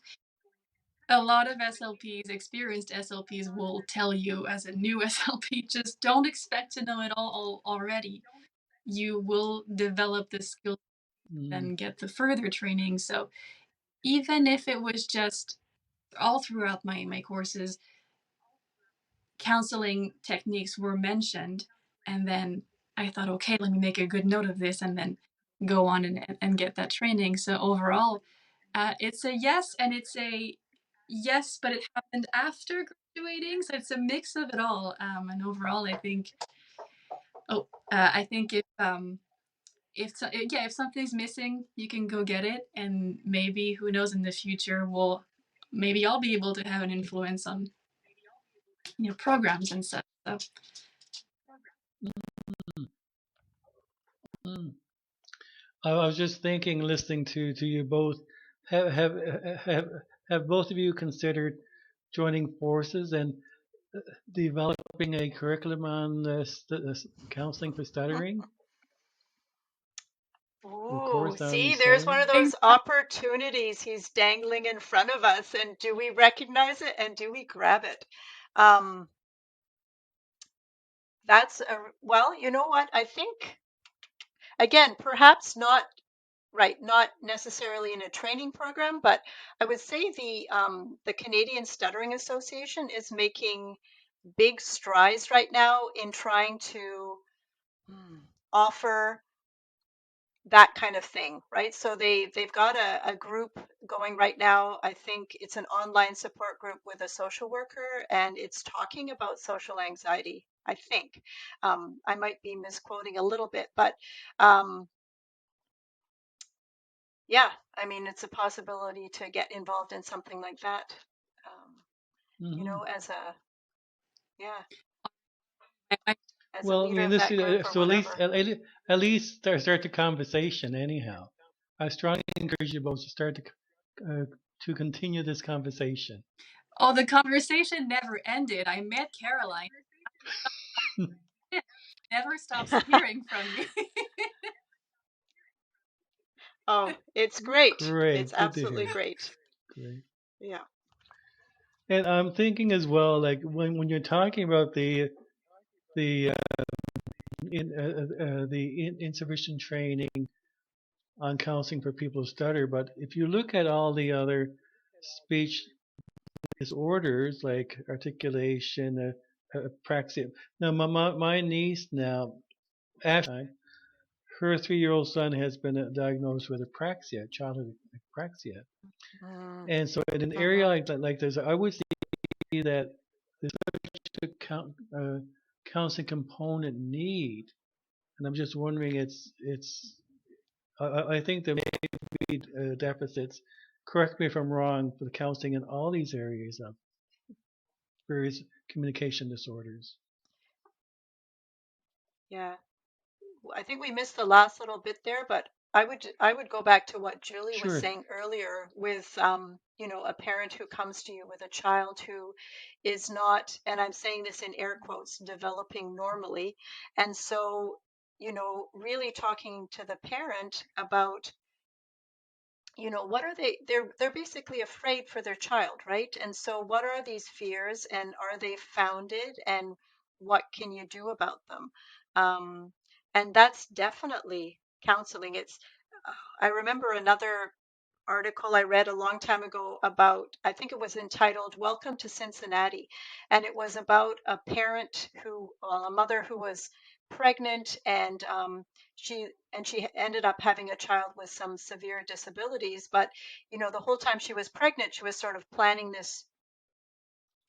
a lot of SLPs, experienced SLPs, will tell you as a new SLP, just don't expect to know it all already. You will develop the skills Mm, and get the further training. So even if it was just all throughout my courses, counseling techniques were mentioned, and then I thought, okay, let me make a good note of this, and then go on and get that training. So overall, it's a yes, and it's a yes, but it happened after graduating, so it's a mix of it all. And overall, I think if something's missing, you can go get it, and maybe who knows in the future, maybe I'll be able to have an influence on programs and stuff. So Hmm. I was just thinking, listening to you both, have have have have both of you considered joining forces and developing a curriculum on counseling for stuttering? A Ooh, course on see, there's one of stuttering? those opportunities he's dangling in front of us. And do we recognize it and do we grab it? Um, that's well, you know what? I think, again, perhaps not right, not necessarily in a training program, but I would say the Canadian Stuttering Association is making big strides right now in trying to offer that kind of thing, right? So they've got a group going right now. I think it's an online support group with a social worker, and it's talking about social anxiety. I think I might be misquoting a little bit, but um, yeah, I mean it's a possibility to get involved in something like that. Um, Hmm. as a yeah, I as a Well, I leader mean, of this that group or so at least whatever. at least start the conversation anyhow. I strongly encourage you both to to continue this conversation. Oh, the conversation never ended. I met Caroline. She never stops hearing from me. Oh, it's great. It's Great, good to absolutely hear. great. Great. Yeah. And I'm thinking as well, like when you're talking about the insufficient training on counseling for people who stutter, but if you look at all the other speech disorders like articulation, apraxia. Now, my niece now, Ashley, her 3-year-old son has been diagnosed with apraxia, childhood apraxia. Mm, And so in an area mhm. like that, like this, I would see that there's such a counseling component need. And I'm just wondering, I think there may be deficits. Correct me if I'm wrong for the counseling in all these areas of various communication disorders. Yeah. I think we missed the last little bit there, but I would go back to what Julie was Sure. saying earlier with a parent who comes to you with a child who is not, and I'm saying this in air quotes, developing normally. And so, really talking to the parent about what are they're basically afraid for their child, right? And so what are these fears and are they founded and what can you do about them? And that's definitely counseling. I remember another article I read a long time ago about, I think it was entitled Welcome to Cincinnati. And it was about a parent well, a mother who was pregnant and she ended up having a child with some severe disabilities. But, the whole time she was pregnant, she was sort of planning this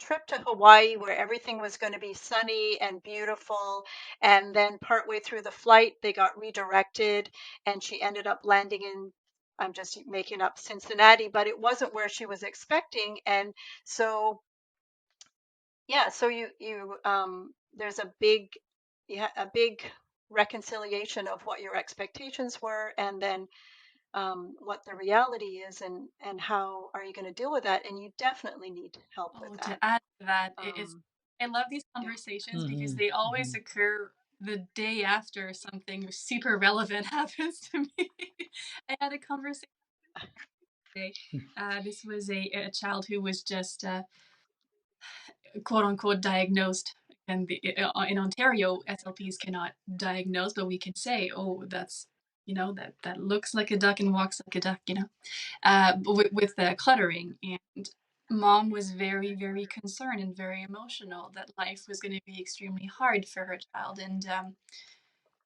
trip to Hawaii where everything was going to be sunny and beautiful. And then partway through the flight, they got redirected and she ended up landing in, I'm just making up Cincinnati, but it wasn't where she was expecting. And so, yeah, so there's a big reconciliation of what your expectations were and then what the reality is and how are you going to deal with that. And you definitely need help with Oh, that. to add to that, Um, I love these yeah. conversations because Hmm. they always Hmm. occur the day after something super relevant happens to me. I had a conversation today. This was a child who was just quote unquote diagnosed. And in Ontario, SLPs cannot diagnose, but we can say, oh, that looks like a duck and walks like a duck, with the cluttering. And mom was very, very concerned and very emotional that life was going to be extremely hard for her child. And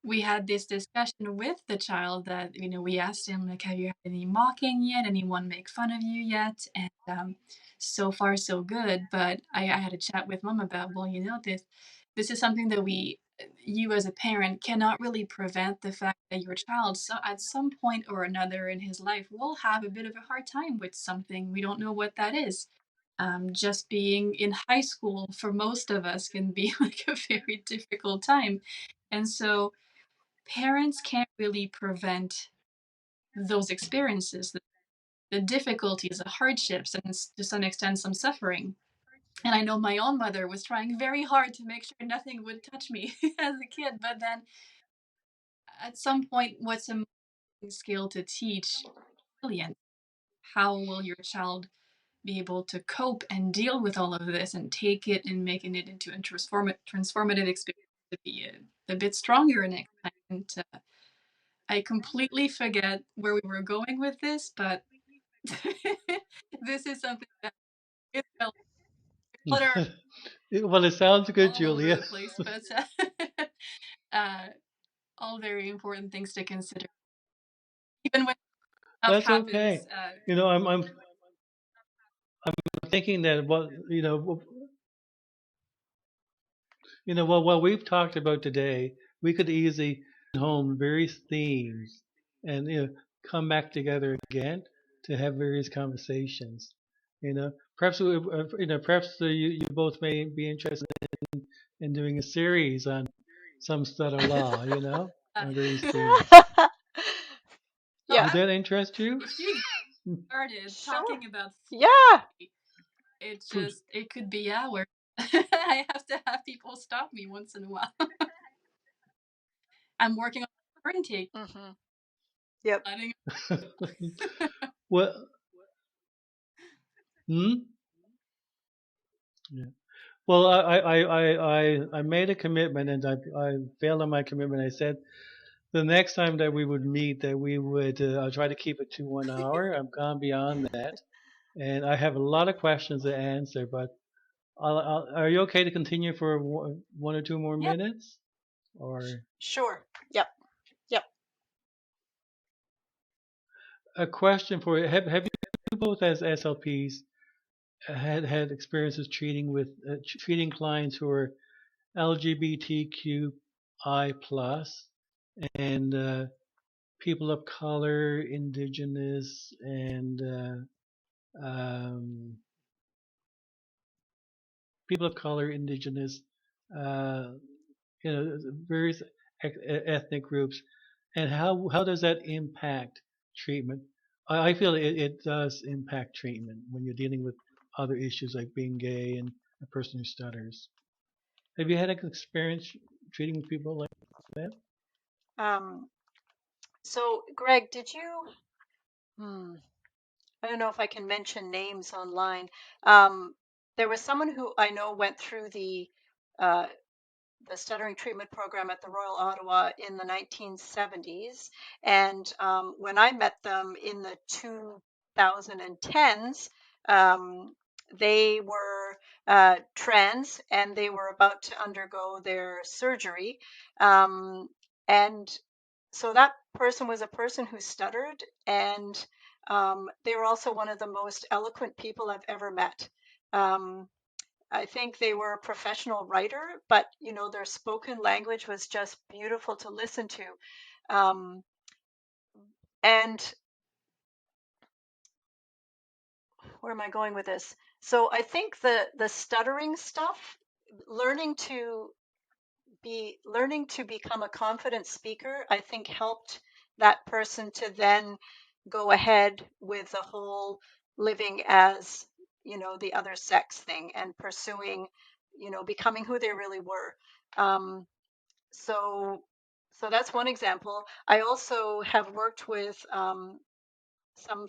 we had this discussion with the child that, we asked him, like, have you had any mocking yet? Anyone make fun of you yet? And so far, so good. But I had a chat with mom about, well, this is something that you as a parent cannot really prevent the fact that your child, so at some point or another in his life, will have a bit of a hard time with something. We don't know what that is. Just being in high school for most of us can be like a very difficult time. And so parents can't really prevent those experiences, the difficulties, the hardships, and to some extent, some suffering. And I know my own mother was trying very hard to make sure nothing would touch me as a kid. But then at some point, what's a skill to teach? Brilliant. How will your child be able to cope and deal with all of this and take it and making it into a transformative experience to be a bit stronger next time? And I completely forget where we were going with this, but this is something that is clutter Well, it sounds good, all over Julia. the place, but uh, all very important things to consider. Even when stuff That's happens, okay. I'm thinking that what we've talked about today, we could easily home various themes and come back together again to have various conversations. Perhaps you both may be interested in doing a series on some stutter law. uh, On various themes. Yeah, Would that interest you? if you started sure. talking about Yeah. fluency, it could be hours. I have to have people stop me once in a while. I'm working on her intake. Yep. Letting Well, hmm? Yeah. Well, I made a commitment and I failed on my commitment. I said the next time that we would meet that we would I'll try to keep it to 1 hour. I've gone beyond that, and I have a lot of questions to answer. But are you okay to continue for 1 or 2 more yeah, minutes? Or Sure. Yep. Yep. a question for you? Have you both as SLPs had experiences treating clients who are LGBTQI plus and people of color, indigenous, and um, people of color, indigenous, uh, various ethnic groups, and how does that impact treatment? I feel it does impact treatment when you're dealing with other issues like being gay and a person who stutters. Have you had an experience treating with people like that? Um, so, Greg, did you? Hmm, I don't know if I can mention names online. Um, there was someone who I know went through uh, the stuttering treatment program at the Royal Ottawa in the 1970s. And when I met them in the 2010s, they were trans and they were about to undergo their surgery. Um, and so that person was a person who stuttered, and they were also one of the most eloquent people I've ever met. Um, I think they were a professional writer, but their spoken language was just beautiful to listen to. Um, and where am I going with this? So I think the stuttering stuff, learning to learning to become a confident speaker, I think helped that person to then go ahead with the whole living as the other sex thing and pursuing becoming who they really were. Um, so so that's one example. I also have worked with some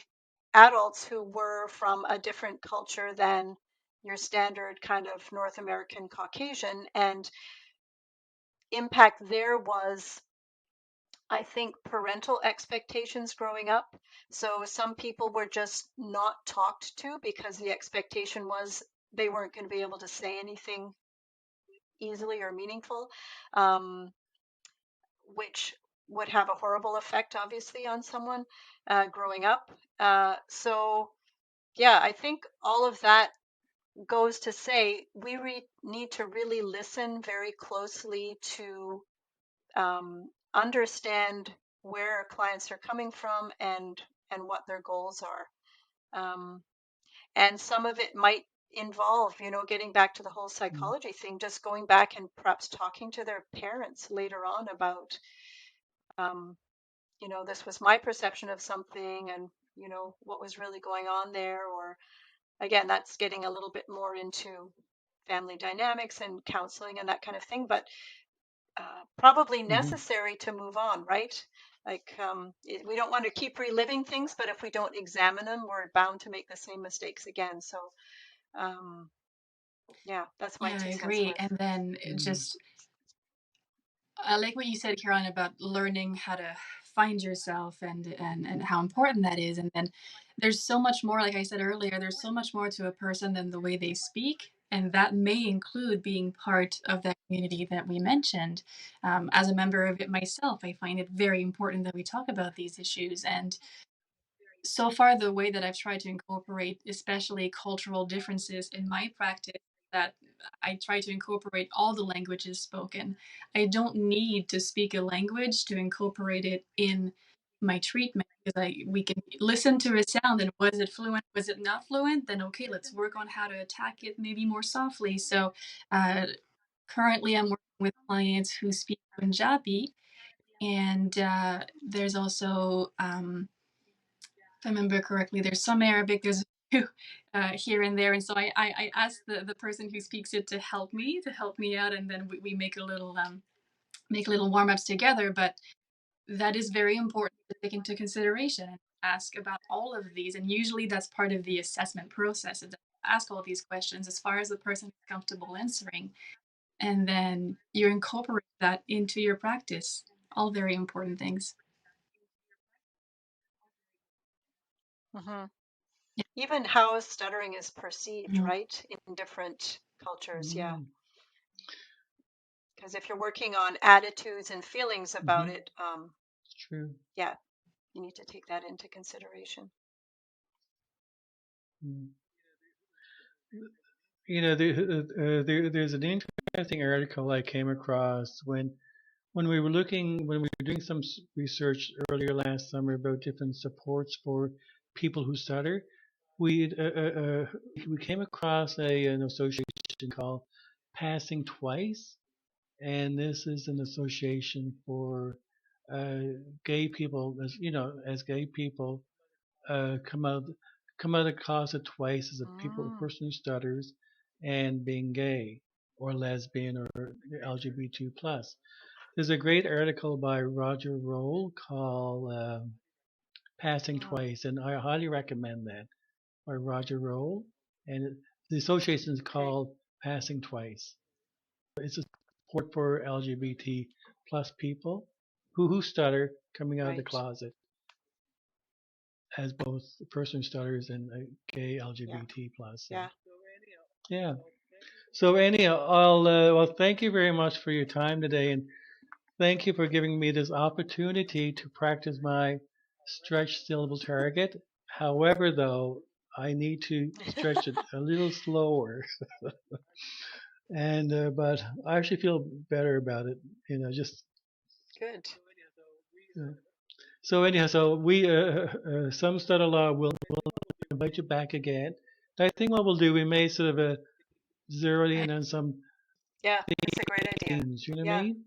adults who were from a different culture than your standard kind of North American Caucasian, and impact there was, I think, parental expectations growing up. So some people were just not talked to because the expectation was they weren't going to be able to say anything easily or meaningful. Um, which would have a horrible effect, obviously, on someone growing up. So, yeah, I think all of that goes to say we need to really listen very closely to understand where our clients are coming from and what their goals are. Um, and some of it might involve, getting back to the whole Mm. psychology thing, just going back and perhaps talking to their parents later on about this was my perception of something, and what was really going on there. Or again, that's getting a little bit more into family dynamics and counseling and that kind of thing, but probably Hmm. necessary to move on, right? Like, we don't want to keep reliving things, but if we don't examine them, we're bound to make the same mistakes again. So, um, yeah, that's my Yeah, I 2 cents agree. worth. And then just, I like what you said, Caroline, about learning how to find yourself and how important that is. And then there's so much more, like I said earlier, there's so much more to a person than the way they speak. And that may include being part of that community that we mentioned. As a member of it myself, I find it very important that we talk about these issues. And so far, the way that I've tried to incorporate, especially cultural differences in my practice, that I try to incorporate all the languages spoken. I don't need to speak a language to incorporate it in my treatment, because we can listen to a sound and was it fluent, was it not fluent? Then okay, let's work on how to attack it maybe more softly. So uh, currently, I'm working with clients who speak Punjabi, and there's also if I remember correctly, there's some Arabic, there's a few here and there, and so I asked the person who speaks it to help me out, and then we make little warm ups together. But that is very important to take into consideration and ask about all of these, and usually that's part of the assessment process. Is to ask all these questions as far as the person is comfortable answering, and then you incorporate that into your practice. All very important things. Hmm. Even how stuttering is perceived, Yeah. right, in different cultures. Yeah. Mm-hmm. Because if you're working on attitudes and feelings about it, It's true. yeah, you need to take that into consideration. Mm. There's an interesting article I came across when we were doing some research earlier last summer about different supports for people who stutter. We we came across an association called Passing Twice, and this is an association for uh, gay people, as gay people uh, come out come out of the closet twice as a Mm, person who stutters, and being gay or lesbian or LGBT plus. There's a great article by Roger Roll called "Passing mm, Twice," and I highly recommend that by Roger Roll. And the association is okay, called Passing Twice. It's a support for LGBT plus people who stutter coming out of the right. closet as both a person who stutters and a gay Yeah, LGBT plus. So yeah. yeah. So anyhow, well, thank you very much for your time today, and thank you for giving me this opportunity to practice my stretch syllable target. However, though, I need to stretch it a little slower, and but I actually feel better about it. Just Good. uh, so anyhow, so we some study law will invite you back again. I think what we'll do, we may sort of zero in on some Yeah, that's a great idea. themes. You know what I Yeah. mean?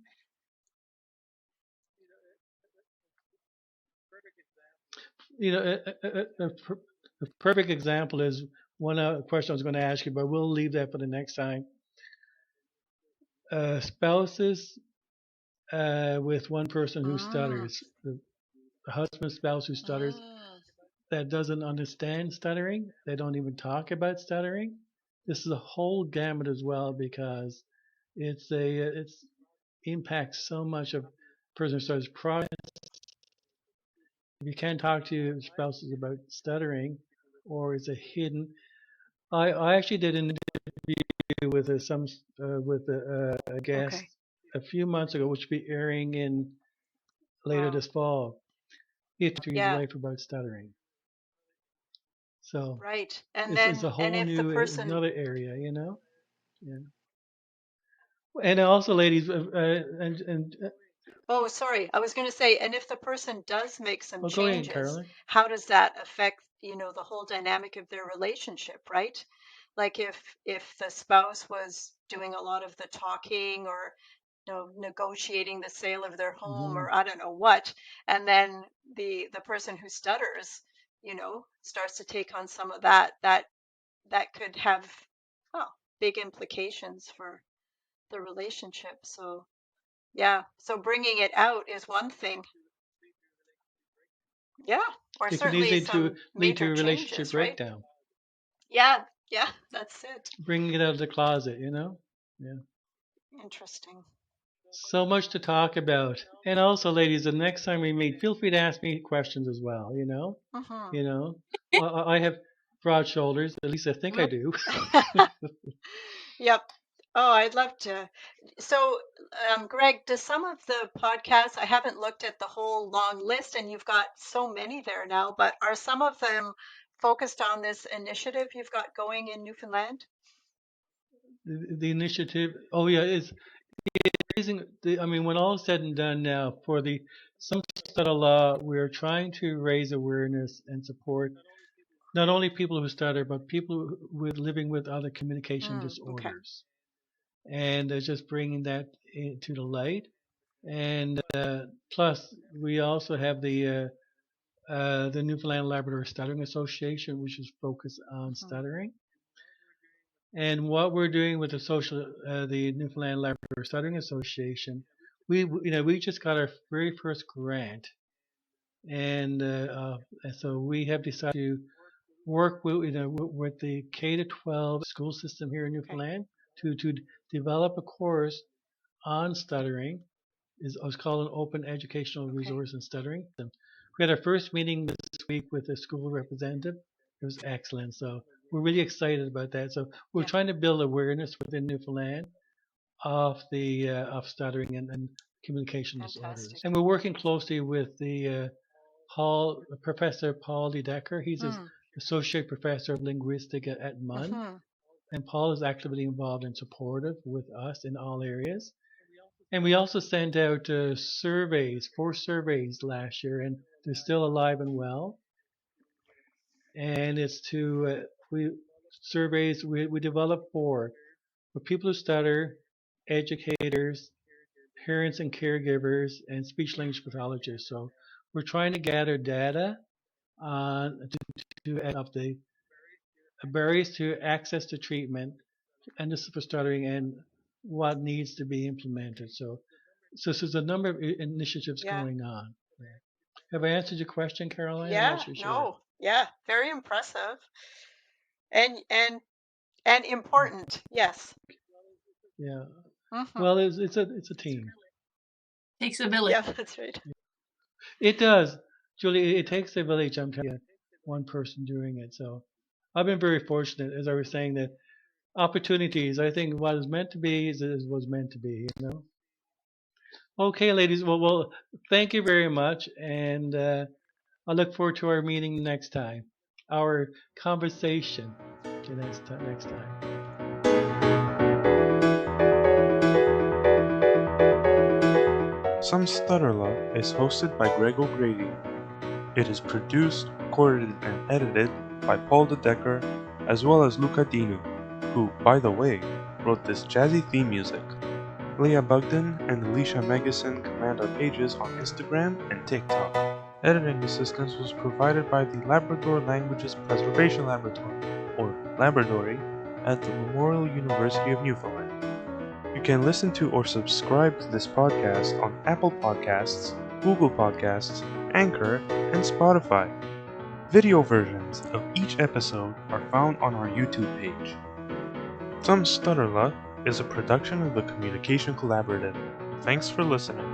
A perfect example is one question I was going to ask you, but we'll leave that for the next time. Spouses with one person who Mm, stutters, the husband spouse who stutters, mm, that doesn't understand stuttering, they don't even talk about stuttering. This is a whole gamut as well because it's impacts so much of person who stutters. If you can't talk to your spouses about stuttering, or it's a hidden. I actually did an interview with a guest okay. a few months ago, which will be airing in later Wow. this fall. He talked to his Yeah, wife about stuttering, so right. And it's then, a and whole if the new person, another area. Yeah. And also, ladies, and oh, sorry, I was going to say, and if the person does make some well, go ahead, changes, Caroline. how does that affect, the whole dynamic of their relationship, right? Like if the spouse was doing a lot of the talking, or negotiating the sale of their home Hmm. or I don't know what, and then the person who stutters, starts to take on some of that could have, oh, big implications for the relationship. So yeah, so bringing it out is one thing. Yeah, or It can certainly easily some lead to major a relationship changes, right? breakdown. Yeah, yeah, that's it. Bringing it out of the closet, Yeah. Interesting. So much to talk about. And also, ladies, the next time we meet, feel free to ask me questions as well. Hmm. You know, I have broad shoulders. At least I think I do. Yep. Oh, I'd love to. So, Greg, does some of the podcasts, I haven't looked at the whole long list, and you've got so many there now, but are some of them focused on this initiative you've got going in Newfoundland? The initiative. Oh yeah, it's raising. I mean, when all is said and done now, for the some stutter law, we're trying to raise awareness and support not only people who stutter, but people with living with other communication Okay. disorders, and just bringing that to the light. And plus, we also have the Newfoundland Labrador Stuttering Association, which is focused on Hmm. stuttering. And what we're doing with the Newfoundland Labrador Stuttering Association, we just got our very first grant, and so we have decided to work with the K to 12 school system here in Okay. Newfoundland to develop a course on stuttering. It's called an Open Educational Okay. Resource in Stuttering. We had our first meeting this week with a school representative. It was excellent. So we're really excited about that. So we're Yeah. trying to build awareness within Newfoundland of stuttering and communication disorders. Fantastic. And we're working closely with the Professor Paul De Decker. He's an Hmm. associate professor of linguistics at MUN, Hmm. and Paul is actively involved and supportive with us in all areas. And we also sent out surveys, 4 surveys last year, and they're still alive and well. And it's to we surveys we developed for people who stutter, educators, parents and caregivers, and speech Yeah. language pathologists. So we're trying to gather data on of the barriers to access to treatment and this is for stuttering and what needs to be implemented. So there's a number of initiatives Yeah. going on. Yeah. Have I answered your question, Caroline? I'm not Yeah. so sure. No. Yeah. Very impressive. And important. Yes. Yeah. Hmm. Well, it's a team. Takes a village. Yeah, that's right. It does, Julie. It takes a village. I'm telling you, one person doing it. So I've been very fortunate, as I was saying, that opportunities. I think what is meant to be is was meant to be. Okay, ladies. Well, thank you very much, and I look forward to our meeting next time. Our conversation the next time. Some Stutterla is hosted by Greg O'Grady. It is produced, recorded, and edited by Paul De Decker, as well as Luca Dinu, who, by the way, wrote this jazzy theme music. Leah Bugden and Alicia Megison command our pages on Instagram and TikTok. Editing assistance was provided by the Labrador Languages Preservation Laboratory, or Labradory, at the Memorial University of Newfoundland. You can listen to or subscribe to this podcast on Apple Podcasts, Google Podcasts, Anchor, and Spotify. Video versions of each episode are found on our YouTube page. Some Stutterla is a production of the Communication Collaborative. Thanks for listening.